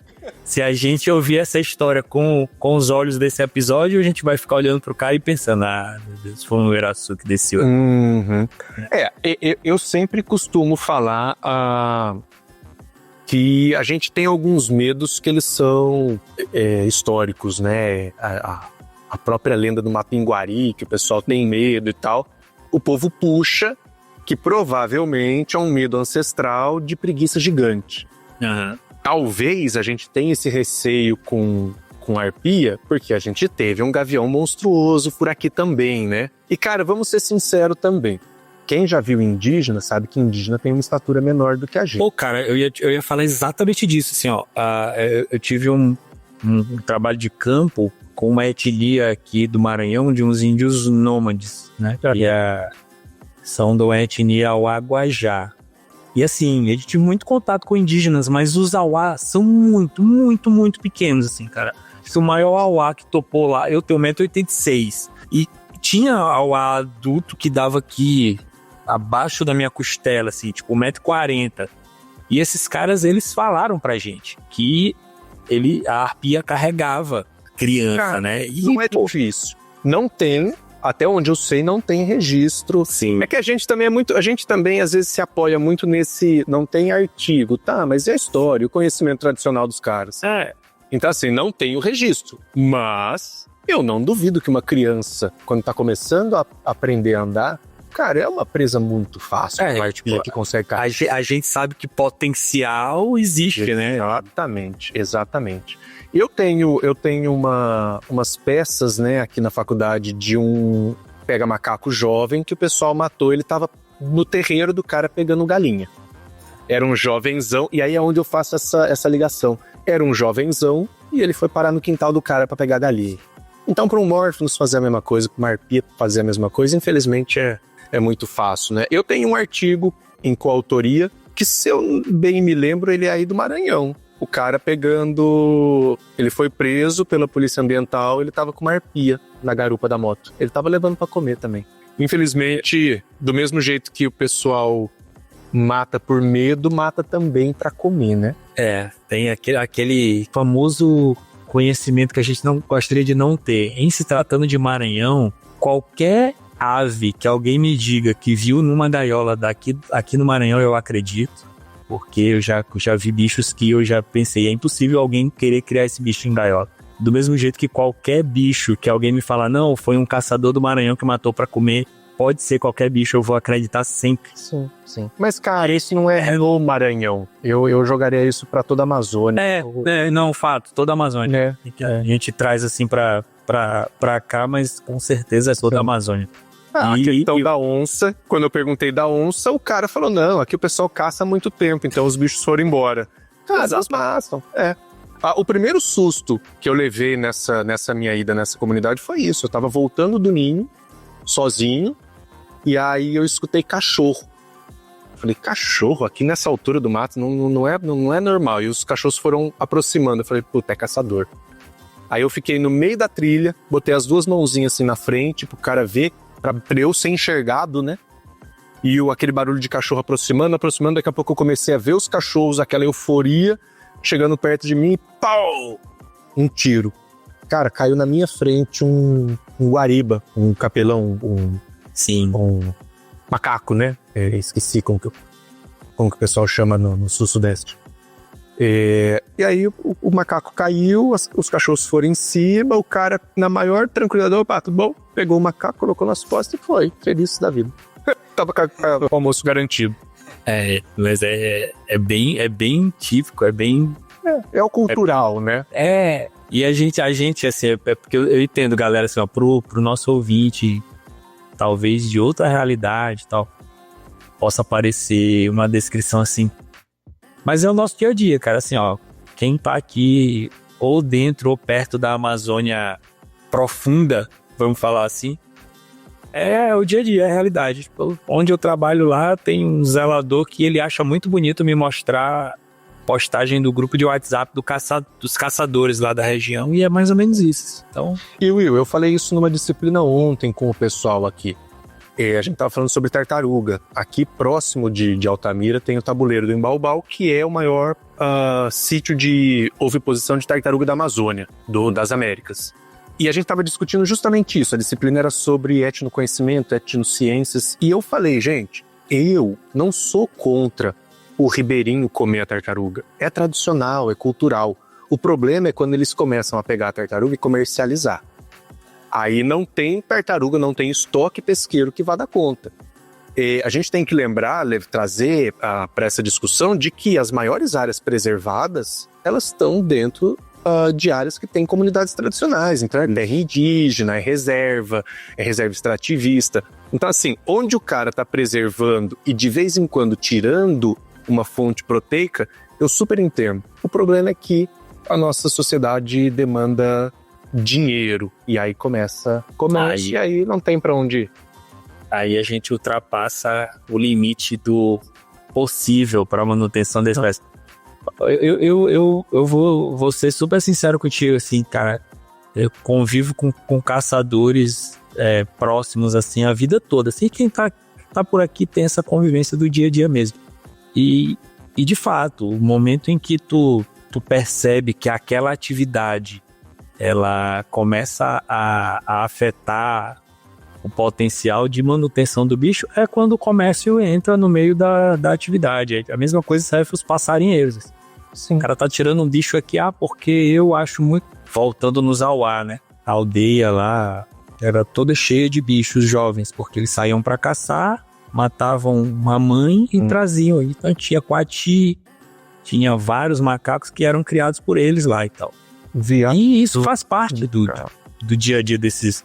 Se a gente ouvir essa história com os olhos desse episódio, a gente vai ficar olhando pro cara e pensando, meu Deus, foi um Ueraçu que desceu. Uhum. Eu sempre costumo falar que a gente tem alguns medos que eles são históricos, né? A própria lenda do Mapinguari, que o pessoal tem medo e tal, o povo puxa que provavelmente é um medo ancestral de preguiça gigante. Uhum. Talvez a gente tenha esse receio com arpia, porque a gente teve um gavião monstruoso por aqui também, né? E, cara, vamos ser sinceros também. Quem já viu indígena sabe que indígena tem uma estatura menor do que a gente. Pô, cara, eu ia falar exatamente disso, assim, eu tive um trabalho de campo com uma etnia aqui do Maranhão de uns índios nômades, né? São da etnia Auá-Guajá. E assim, eu tive muito contato com indígenas, mas os Auá são muito, muito, muito pequenos, assim, cara. O maior Auá que topou lá, eu tenho 1,86 m. E tinha Auá adulto que dava aqui, abaixo da minha costela, assim, tipo 1,40 m. E esses caras, eles falaram pra gente que a arpia carregava criança, cara, né? E, não é difícil. Não tem... Até onde eu sei, não tem registro. Sim. É que a gente também às vezes se apoia muito nesse, não tem artigo, tá, mas é a história, o conhecimento tradicional dos caras. Então assim, não tem o registro, mas eu não duvido que uma criança, quando tá começando a aprender a andar, cara, é uma presa muito fácil. É, uma arpia que consegue cair. A gente sabe que potencial existe, né? Exatamente. Eu tenho umas peças, né, aqui na faculdade de um pega-macaco jovem que o pessoal matou, ele tava no terreiro do cara pegando galinha. Era um jovenzão, e aí é onde eu faço essa ligação. Era um jovenzão e ele foi parar no quintal do cara pra pegar galinha. Então, para um Morphinus fazer a mesma coisa, para uma arpia fazer a mesma coisa, infelizmente é muito fácil, né? Eu tenho um artigo em coautoria que, se eu bem me lembro, ele é aí do Maranhão. O cara pegando... Ele foi preso pela polícia ambiental, ele tava com uma arpia na garupa da moto. Ele tava levando pra comer também. Infelizmente, do mesmo jeito que o pessoal mata por medo, mata também pra comer, né? Tem aquele famoso conhecimento que a gente não gostaria de não ter. Em se tratando de Maranhão, qualquer ave que alguém me diga que viu numa gaiola aqui no Maranhão, eu acredito. Porque eu já vi bichos que eu já pensei, é impossível alguém querer criar esse bicho em gaiola. Do mesmo jeito que qualquer bicho que alguém me fala, não, foi um caçador do Maranhão que matou pra comer, pode ser qualquer bicho, eu vou acreditar sempre. Sim. Mas, cara, esse não é no Maranhão. Eu jogaria isso pra toda a Amazônia. Não, fato, toda a Amazônia. A gente traz assim pra cá, mas com certeza é toda a Amazônia. A questão da onça, quando eu perguntei da onça, o cara falou, não, aqui o pessoal caça há muito tempo, então os bichos foram embora. Cara, eles matam. O primeiro susto que eu levei nessa minha ida nessa comunidade foi isso. Eu tava voltando do ninho, sozinho, e aí eu escutei cachorro. Falei, cachorro? Aqui nessa altura do mato não é normal. E os cachorros foram aproximando. Eu falei, puta, é caçador. Aí eu fiquei no meio da trilha, botei as duas mãozinhas assim na frente pro cara ver, pra eu ser enxergado, né? E aquele barulho de cachorro aproximando, daqui a pouco eu comecei a ver os cachorros, aquela euforia, chegando perto de mim e pau! Um tiro. Cara, caiu na minha frente um guariba, um capelão, um macaco, né? Esqueci como que o pessoal chama no sul-sudeste. E aí o macaco caiu, os cachorros foram em cima, o cara, na maior tranquilidade, opa, tudo bom? Pegou o macaco, colocou nas costas e foi, feliz da vida. Tava com o almoço garantido. Mas é bem típico, é bem... É o cultural, né? E a gente assim, porque eu entendo, galera, assim, ó, pro nosso ouvinte, talvez de outra realidade e tal, possa parecer uma descrição assim. Mas é o nosso dia a dia, cara, assim, ó, quem tá aqui ou dentro ou perto da Amazônia profunda, vamos falar assim, é o dia a dia, é a realidade. Tipo, onde eu trabalho lá, tem um zelador que ele acha muito bonito me mostrar postagem do grupo de WhatsApp dos caçadores lá da região, e é mais ou menos isso. Então... E Will, eu falei isso numa disciplina ontem com o pessoal aqui. A gente tava falando sobre tartaruga. Aqui próximo de Altamira tem o Tabuleiro do Embaubal, que é o maior sítio de oviposição de tartaruga da Amazônia, das Américas. E a gente tava discutindo justamente isso. A disciplina era sobre etnoconhecimento, etnociências. E eu falei, gente, eu não sou contra o ribeirinho comer a tartaruga. É tradicional, é cultural. O problema é quando eles começam a pegar a tartaruga e comercializar. Aí não tem tartaruga, não tem estoque pesqueiro que vá dar conta. A gente tem que lembrar, trazer para essa discussão de que as maiores áreas preservadas, elas estão dentro de áreas que têm comunidades tradicionais. Então é terra indígena, é reserva extrativista. Então assim, onde o cara está preservando e de vez em quando tirando uma fonte proteica, eu super entendo. O problema é que a nossa sociedade demanda dinheiro, e aí começa e aí não tem pra onde ir. Aí a gente ultrapassa o limite do possível para manutenção da espécie. Eu vou ser super sincero contigo, assim, cara. Eu convivo com caçadores próximos, assim, a vida toda. Assim, quem tá por aqui tem essa convivência do dia a dia mesmo. E de fato, o momento em que tu percebe que aquela atividade ela começa a afetar o potencial de manutenção do bicho, é quando o comércio entra no meio da atividade. A mesma coisa serve para os passarinheiros. Sim. O cara tá tirando um bicho aqui, porque eu acho muito... Voltando nos Auá, né? A aldeia lá, era toda cheia de bichos jovens, porque eles saíam para caçar, matavam uma mãe e traziam. Então tinha coati, tinha vários macacos que eram criados por eles lá e tal. E isso faz parte do dia a dia desses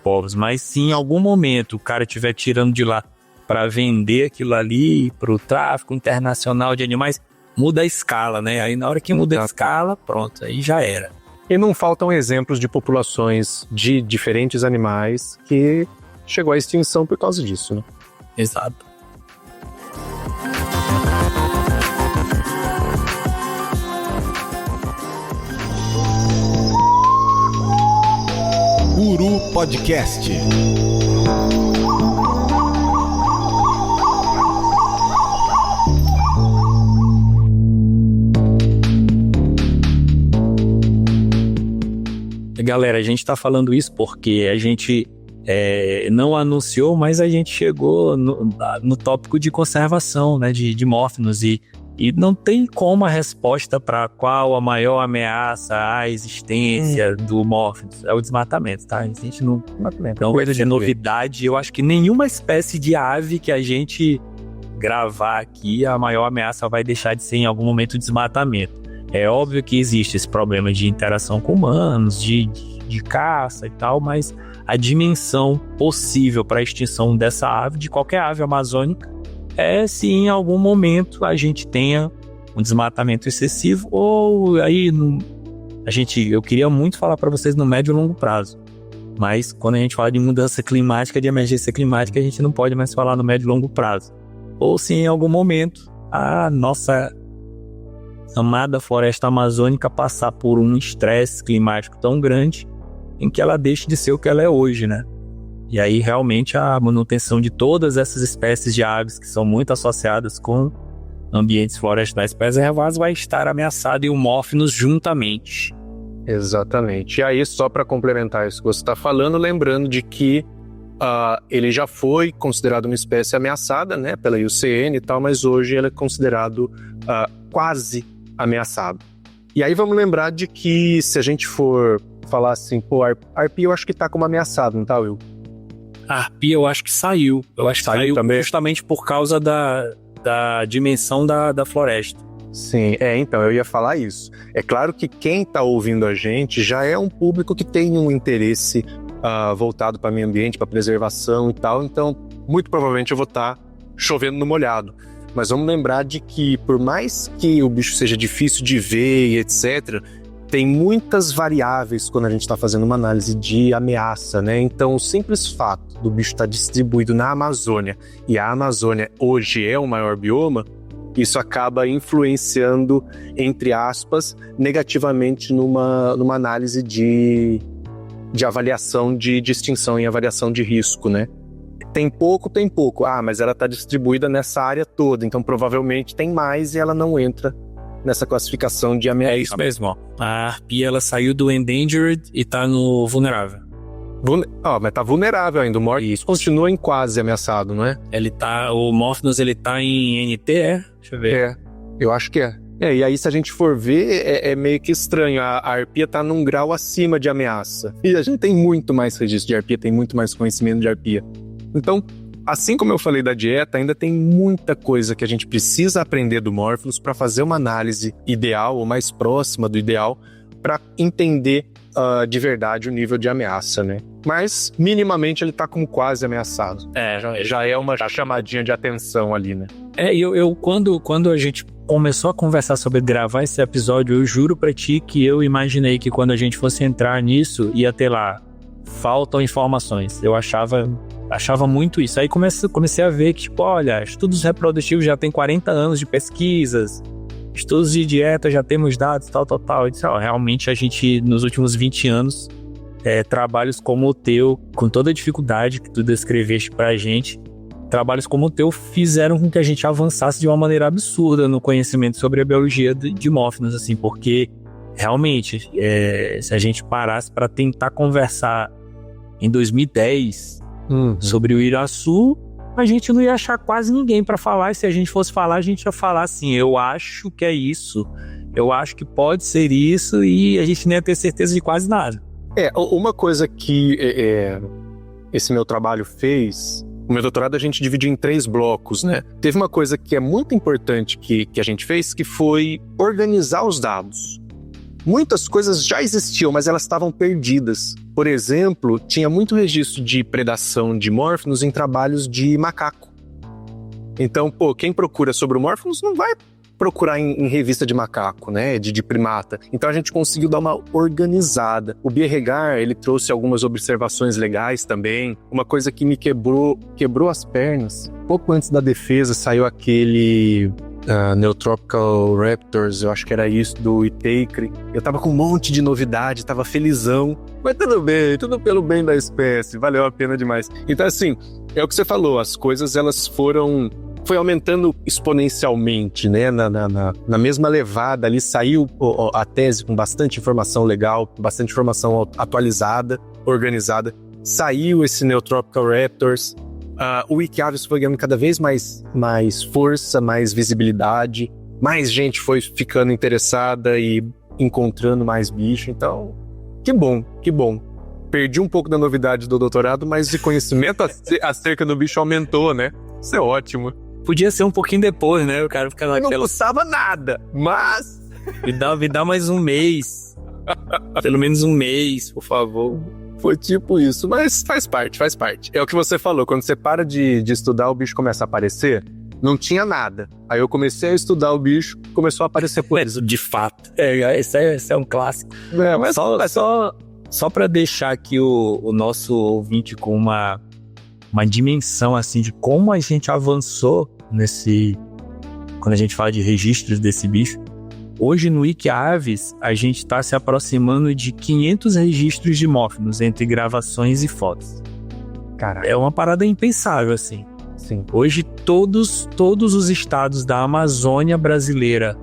povos. Mas se em algum momento o cara estiver tirando de lá para vender aquilo ali para o tráfico internacional de animais, muda a escala, né? Aí na hora que muda a escala, pronto, aí já era. E não faltam exemplos de populações de diferentes animais que chegou à extinção por causa disso, né? Exato. Guru Podcast. Galera, a gente tá falando isso porque a gente não anunciou, mas a gente chegou no tópico de conservação, né, de dimórfinos e não tem como a resposta para qual a maior ameaça à existência do mórfinos é o desmatamento, tá? A gente não vai ter novidade. Eu acho que nenhuma espécie de ave que a gente gravar aqui, a maior ameaça vai deixar de ser em algum momento o desmatamento. É óbvio que existe esse problema de interação com humanos, de caça e tal, mas a dimensão possível para a extinção dessa ave, de qualquer ave amazônica, é se em algum momento a gente tenha um desmatamento excessivo ou aí eu queria muito falar para vocês no médio e longo prazo, mas quando a gente fala de mudança climática, de emergência climática, a gente não pode mais falar no médio e longo prazo. Ou se em algum momento a nossa amada floresta amazônica passar por um estresse climático tão grande em que ela deixe de ser o que ela é hoje, né? E aí realmente a manutenção de todas essas espécies de aves que são muito associadas com ambientes florestais preservados vai estar ameaçada e o mórfinos juntamente. Exatamente. E aí, só para complementar isso que você está falando, lembrando de que ele já foi considerado uma espécie ameaçada, né, pela IUCN e tal, mas hoje ele é considerado quase ameaçado. E aí vamos lembrar de que se a gente for falar assim, pô, a arpia eu acho que tá como ameaçado, não tá, Will? A arpia eu acho que saiu. Eu acho que saiu também, justamente por causa da dimensão da floresta. Sim, então, eu ia falar isso. É claro que quem tá ouvindo a gente já é um público que tem um interesse voltado para meio ambiente, para preservação e tal, então muito provavelmente eu vou estar chovendo no molhado. Mas vamos lembrar de que por mais que o bicho seja difícil de ver e etc., tem muitas variáveis quando a gente está fazendo uma análise de ameaça, né? Então o simples fato do bicho estar distribuído na Amazônia e a Amazônia hoje é o maior bioma, isso acaba influenciando, entre aspas, negativamente numa análise de avaliação de extinção e avaliação de risco, né? Tem pouco. Mas ela está distribuída nessa área toda, então provavelmente tem mais e ela não entra nessa classificação de ameaça. É isso mesmo, ó. A arpia, ela saiu do endangered e tá no vulnerável. Mas tá vulnerável ainda. O mórfinos continua em quase ameaçado, não é? O mórfinos, ele tá em NT, Deixa eu ver. Eu acho que é. E aí se a gente for ver, é meio que estranho. A arpia tá num grau acima de ameaça. E a gente tem muito mais registro de arpia, tem muito mais conhecimento de arpia. Então, assim como eu falei da dieta, ainda tem muita coisa que a gente precisa aprender do mórfinos para fazer uma análise ideal ou mais próxima do ideal para entender de verdade o nível de ameaça, né? Mas, minimamente, ele tá como quase ameaçado. Já é uma chamadinha de atenção ali, né? Quando a gente começou a conversar sobre gravar esse episódio, eu juro pra ti que eu imaginei que quando a gente fosse entrar nisso, ia ter lá, faltam informações. Eu achava muito isso. Aí comecei a ver que, tipo, olha, estudos reprodutivos já tem 40 anos de pesquisas, estudos de dieta já temos dados, tal. Eu disse, realmente a gente, nos últimos 20 anos, trabalhos como o teu, com toda a dificuldade que tu descreveste pra gente, trabalhos como o teu fizeram com que a gente avançasse de uma maneira absurda no conhecimento sobre a biologia de dimórfinos, assim, porque realmente, se a gente parasse para tentar conversar em 2010 sobre o Iraçu, a gente não ia achar quase ninguém para falar, e se a gente fosse falar, a gente ia falar assim, eu acho que é isso, eu acho que pode ser isso, e a gente nem ia ter certeza de quase nada. Uma coisa que esse meu trabalho fez... O meu doutorado a gente dividiu em 3 blocos, né? Teve uma coisa que é muito importante que a gente fez, que foi organizar os dados. Muitas coisas já existiam, mas elas estavam perdidas. Por exemplo, tinha muito registro de predação de mórfinos em trabalhos de macaco. Então, quem procura sobre o mórfinos não vai procurar em revista de macaco, né, de primata. Então a gente conseguiu dar uma organizada. O Bierregar, ele trouxe algumas observações legais também. Uma coisa que me quebrou as pernas. Pouco antes da defesa saiu aquele Neotropical Raptors, eu acho que era isso, do Itaker. Eu tava com um monte de novidade, tava felizão. Mas tudo bem, tudo pelo bem da espécie, valeu a pena demais. Então assim, é o que você falou, as coisas elas foi aumentando exponencialmente, né? Na mesma levada ali saiu a tese com bastante informação legal, bastante informação atualizada, organizada. Saiu esse Neotropical Raptors. O Wikiavis foi ganhando cada vez mais força, mais visibilidade. Mais gente foi ficando interessada e encontrando mais bicho. Então, que bom, que bom. Perdi um pouco da novidade do doutorado, mas o conhecimento acerca do bicho aumentou, né? Isso é ótimo. Podia ser um pouquinho depois, né? O cara fica naquela... Não custava nada, mas... Me dá mais um mês. Pelo menos um mês, por favor. Foi tipo isso, mas faz parte. É o que você falou, quando você para de estudar, o bicho começa a aparecer. Não tinha nada. Aí eu comecei a estudar o bicho, começou a aparecer por isso. De fato. Esse é um clássico. Mas só pra deixar aqui o nosso ouvinte com uma dimensão assim de como a gente avançou quando a gente fala de registros desse bicho. Hoje no Wikiavis a gente está se aproximando de 500 registros de mórfinos entre gravações e fotos. Caraca. É uma parada impensável assim. Sim. Hoje todos os estados da Amazônia brasileira,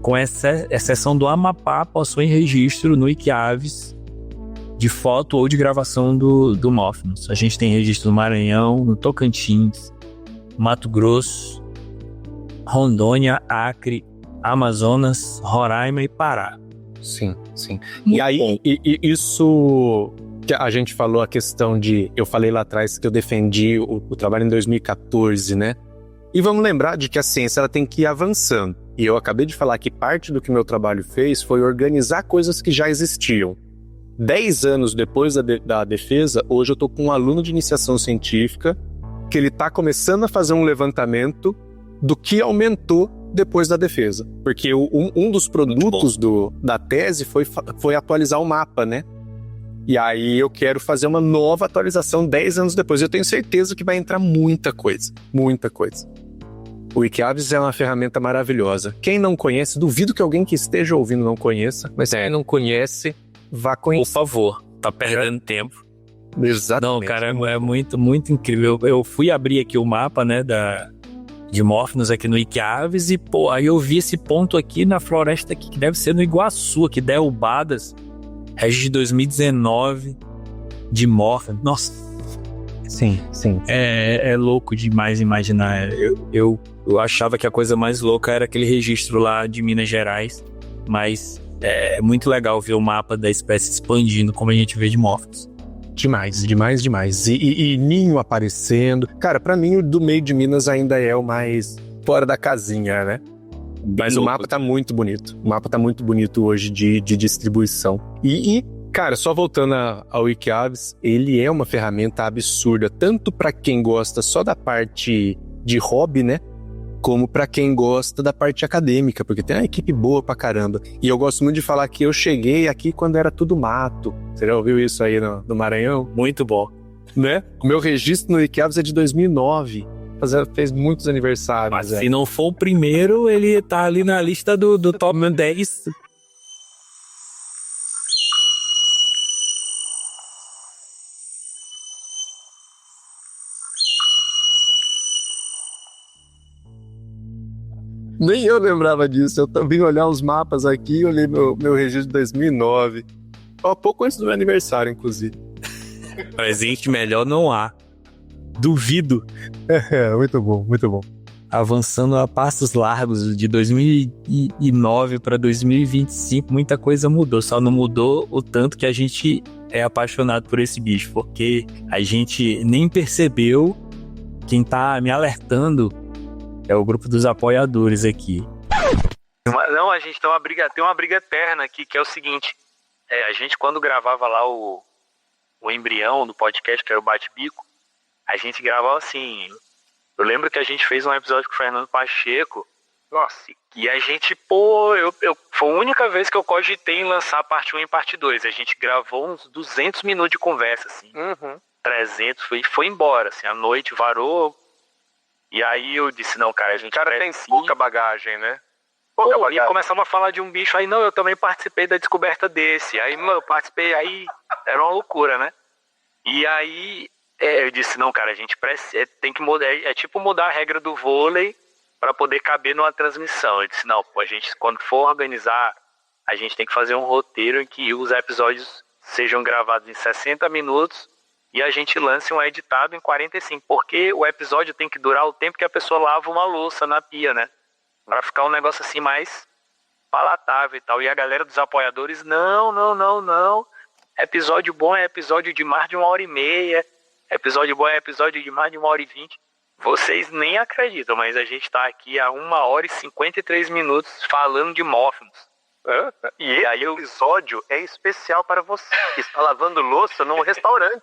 com exceção do Amapá, possuem registro no Wikiavis de foto ou de gravação do mórfinos. A gente tem registro no Maranhão, no Tocantins, Mato Grosso, Rondônia, Acre, Amazonas, Roraima e Pará. Sim. Muito e aí, bom. isso que a gente falou, a questão de... Eu falei lá atrás que eu defendi o trabalho em 2014, né? E vamos lembrar de que a ciência ela tem que ir avançando. E eu acabei de falar que parte do que meu trabalho fez foi organizar coisas que já existiam. 10 anos depois da defesa, hoje eu tô com um aluno de iniciação científica que ele tá começando a fazer um levantamento do que aumentou depois da defesa. Porque um dos produtos da tese foi atualizar o mapa, né? E aí eu quero fazer uma nova atualização 10 anos depois. Eu tenho certeza que vai entrar muita coisa. Muita coisa. O Wikiavis é uma ferramenta maravilhosa. Quem não conhece, duvido que alguém que esteja ouvindo não conheça, mas quem não conhece, vá conhecer. Por favor, tá perdendo tempo. Exatamente. Não, cara, é muito, muito incrível. Eu fui abrir aqui o mapa, né, de mórfinos aqui no Wikiavis e, aí eu vi esse ponto aqui na floresta aqui, que deve ser no Iguaçu, aqui, Delbadas, registro de 2019, de mórfinos. Nossa. Sim. É louco demais imaginar. Eu achava que a coisa mais louca era aquele registro lá de Minas Gerais, mas é muito legal ver o mapa da espécie expandindo como a gente vê de mórfinos. Demais. E ninho aparecendo. Cara, pra mim o do meio de Minas ainda é o mais fora da casinha, né? Mas o mapa tá muito bonito. O mapa tá muito bonito hoje de distribuição. E, cara, só voltando ao Wikiavis, ele é uma ferramenta absurda, tanto pra quem gosta só da parte de hobby, né? Como pra quem gosta da parte acadêmica, porque tem uma equipe boa pra caramba. E eu gosto muito de falar que eu cheguei aqui quando era tudo mato. Você já ouviu isso aí no Maranhão? Muito bom. Né? O meu registro no Wikiavis é de 2009. Fez muitos aniversários. Mas se não for o primeiro, ele tá ali na lista do top 10. Nem eu lembrava disso. Eu também olhar os mapas aqui, olhei meu registro de 2009. Pouco antes do meu aniversário, inclusive. Presente melhor não há. Duvido. Muito bom. Avançando a passos largos, de 2009 para 2025, muita coisa mudou. Só não mudou o tanto que a gente é apaixonado por esse bicho, porque a gente nem percebeu. Quem tá me alertando é o grupo dos apoiadores aqui. Não, a gente tem uma briga eterna aqui, que é o seguinte. A gente, quando gravava lá o embrião do podcast, que era o Bate-Bico, a gente gravava assim. Eu lembro que a gente fez um episódio com o Fernando Pacheco. Nossa, e a gente, foi a única vez que eu cogitei em lançar parte 1 e parte 2. A gente gravou uns 200 minutos de conversa, assim. 300, foi embora, assim, a noite varou. E aí eu disse, não, cara, a gente... Cara, tem pouca bagagem, né? E começamos a falar de um bicho, aí não, eu também participei da descoberta desse. Aí, eu participei, aí era uma loucura, né? E aí eu disse, não, cara, a gente tem que mudar, é tipo mudar a regra do vôlei para poder caber numa transmissão. Eu disse, não, a gente, quando for organizar, a gente tem que fazer um roteiro em que os episódios sejam gravados em 60 minutos e a gente lance um editado em 45, porque o episódio tem que durar o tempo que a pessoa lava uma louça na pia, né? Pra ficar um negócio assim mais palatável e tal. E a galera dos apoiadores, não. Episódio bom é episódio de mais de 1h30. Episódio bom é episódio de mais de 1h20. Vocês nem acreditam, mas a gente tá aqui há 1h53 falando de Morphinus. E aí o episódio é especial para você que está lavando louça num restaurante.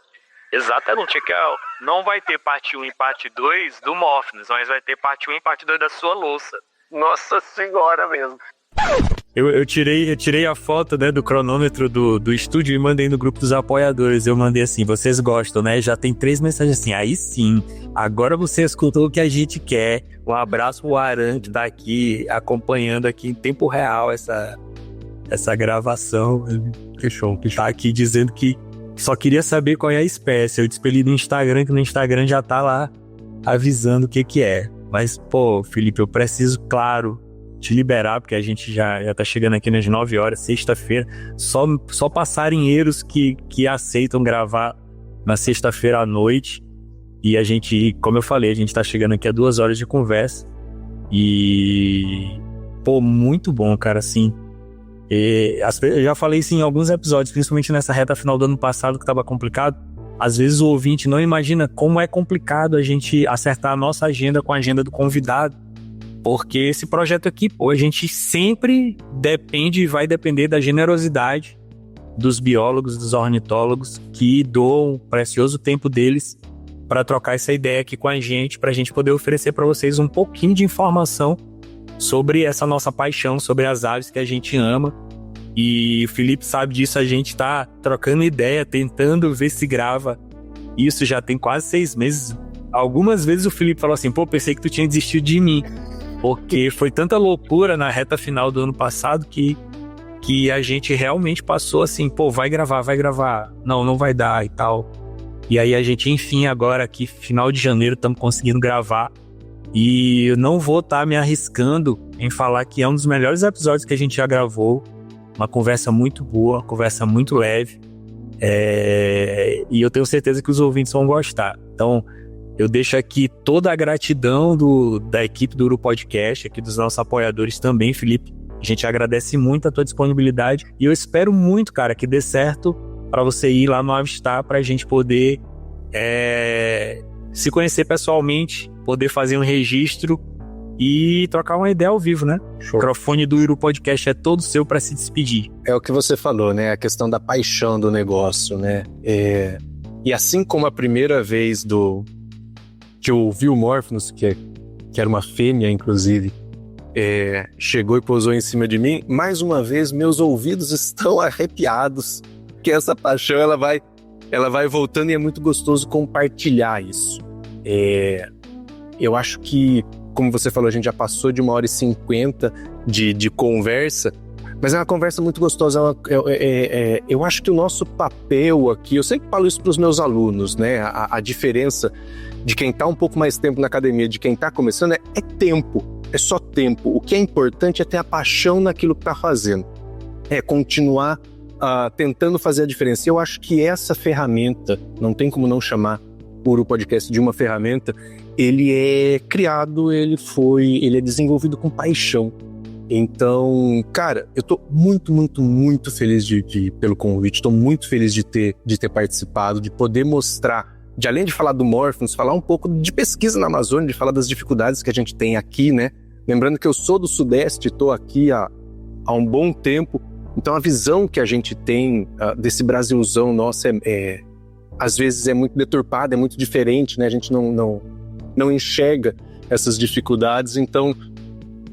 Exatamente, não vai ter parte 1 e parte 2 do Morphinus, mas vai ter parte 1 e parte 2 da sua louça. Nossa senhora mesmo. Eu tirei a foto, né, do cronômetro do estúdio e mandei no grupo dos apoiadores. Eu mandei assim, vocês gostam, né? Já tem 3 mensagens assim, aí sim, agora você escutou o que a gente quer. Um abraço pro Aran, que tá aqui acompanhando aqui em tempo real essa gravação. Que show, que tá aqui dizendo que só queria saber qual é a espécie. Eu despeli no Instagram, que no Instagram já tá lá avisando o que é. Mas, pô, Felipe, eu preciso, claro, te liberar, porque a gente já tá chegando aqui nas 9 horas, sexta-feira. Só passarinheiros que aceitam gravar na sexta-feira à noite. E a gente, como eu falei, a gente tá chegando aqui a 2 horas de conversa. E, pô, muito bom, cara, assim. Eu já falei isso em alguns episódios, principalmente nessa reta final do ano passado, que tava complicado. Às vezes o ouvinte não imagina como é complicado a gente acertar a nossa agenda com a agenda do convidado. Porque esse projeto aqui, pô, a gente sempre depende e vai depender da generosidade dos biólogos, dos ornitólogos, que doam o precioso tempo deles para trocar essa ideia aqui com a gente, para a gente poder oferecer para vocês um pouquinho de informação sobre essa nossa paixão, sobre as aves que a gente ama. E o Felipe sabe disso, a gente tá trocando ideia, tentando ver se grava. Isso já tem quase 6 meses. Algumas vezes o Felipe falou assim, pô, pensei que tu tinha desistido de mim. Porque foi tanta loucura na reta final do ano passado que a gente realmente passou assim, pô, vai gravar. Não vai dar e tal. E aí a gente, enfim, agora aqui, final de janeiro, estamos conseguindo gravar. E eu não vou estar me arriscando em falar que é um dos melhores episódios que a gente já gravou. Uma conversa muito boa, uma conversa muito leve. E eu tenho certeza que os ouvintes vão gostar. Então, eu deixo aqui toda a gratidão da equipe do Uru Podcast, aqui dos nossos apoiadores também, Felipe. A gente agradece muito a tua disponibilidade. E eu espero muito, cara, que dê certo para você ir lá no Avistar, para a gente poder se conhecer pessoalmente, poder fazer um registro e trocar uma ideia ao vivo, né? Show. O microfone do Uru Podcast é todo seu para se despedir. É o que você falou, né? A questão da paixão do negócio, né? E assim como a primeira vez que eu ouvi o Morphinus, que era uma fêmea, inclusive, chegou e pousou em cima de mim, mais uma vez meus ouvidos estão arrepiados, que essa paixão ela vai voltando e é muito gostoso compartilhar isso. Eu acho que, como você falou, a gente já passou de 1h50 de conversa, mas é uma conversa muito gostosa. Eu acho que o nosso papel aqui, eu sempre falo isso para os meus alunos, né? A diferença de quem está um pouco mais tempo na academia, de quem está começando, é tempo, é só tempo. O que é importante é ter a paixão naquilo que está fazendo, é continuar tentando fazer a diferença. Eu acho que essa ferramenta, não tem como não chamar o Uru Podcast de uma ferramenta, ele é criado, ele é desenvolvido com paixão. Então, cara, eu tô muito, muito, muito feliz pelo convite, tô muito feliz de ter participado, de poder mostrar, de além de falar do Morpheus, falar um pouco de pesquisa na Amazônia, de falar das dificuldades que a gente tem aqui, né? Lembrando que eu sou do Sudeste, tô aqui há um bom tempo, então a visão que a gente tem desse Brasilzão nosso às vezes é muito deturpada, é muito diferente, né? A gente não enxerga essas dificuldades, então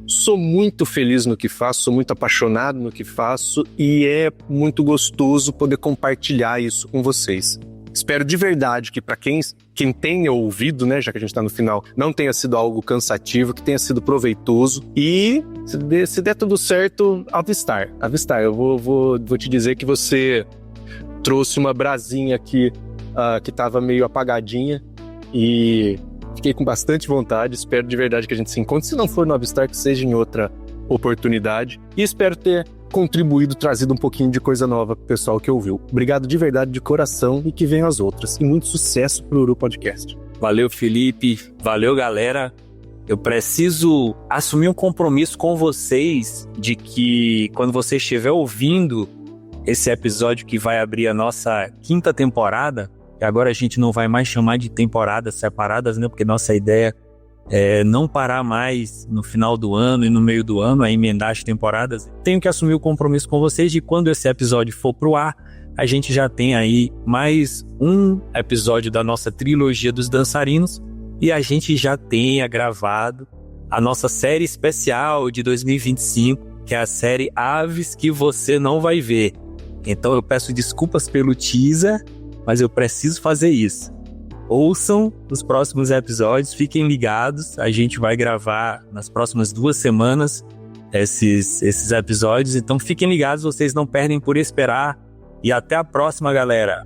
sou muito feliz no que faço, sou muito apaixonado no que faço e é muito gostoso poder compartilhar isso com vocês. Espero de verdade que para quem tenha ouvido, né, já que a gente está no final, não tenha sido algo cansativo, que tenha sido proveitoso e se der tudo certo, avistar. Eu vou te dizer que você trouxe uma brasinha aqui que estava meio apagadinha e fiquei com bastante vontade. Espero de verdade que a gente se encontre. Se não for no Avistar, que seja em outra oportunidade. E espero ter contribuído, trazido um pouquinho de coisa nova pro pessoal que ouviu. Obrigado de verdade, de coração, e que venham as outras. E muito sucesso pro Uru Podcast. Valeu, Felipe. Valeu, galera. Eu preciso assumir um compromisso com vocês de que quando você estiver ouvindo esse episódio que vai abrir a nossa 5ª temporada, que agora a gente não vai mais chamar de temporadas separadas, né? Porque nossa ideia é não parar mais no final do ano e no meio do ano, a emendar as temporadas. Tenho que assumir o compromisso com vocês de quando esse episódio for pro ar, a gente já tem aí mais um episódio da nossa trilogia dos dançarinos e a gente já tenha gravado a nossa série especial de 2025, que é a série Aves que Você Não Vai Ver. Então eu peço desculpas pelo teaser, mas eu preciso fazer isso. Ouçam os próximos episódios, fiquem ligados, a gente vai gravar nas próximas 2 semanas esses episódios, então fiquem ligados, vocês não perdem por esperar, e até a próxima, galera!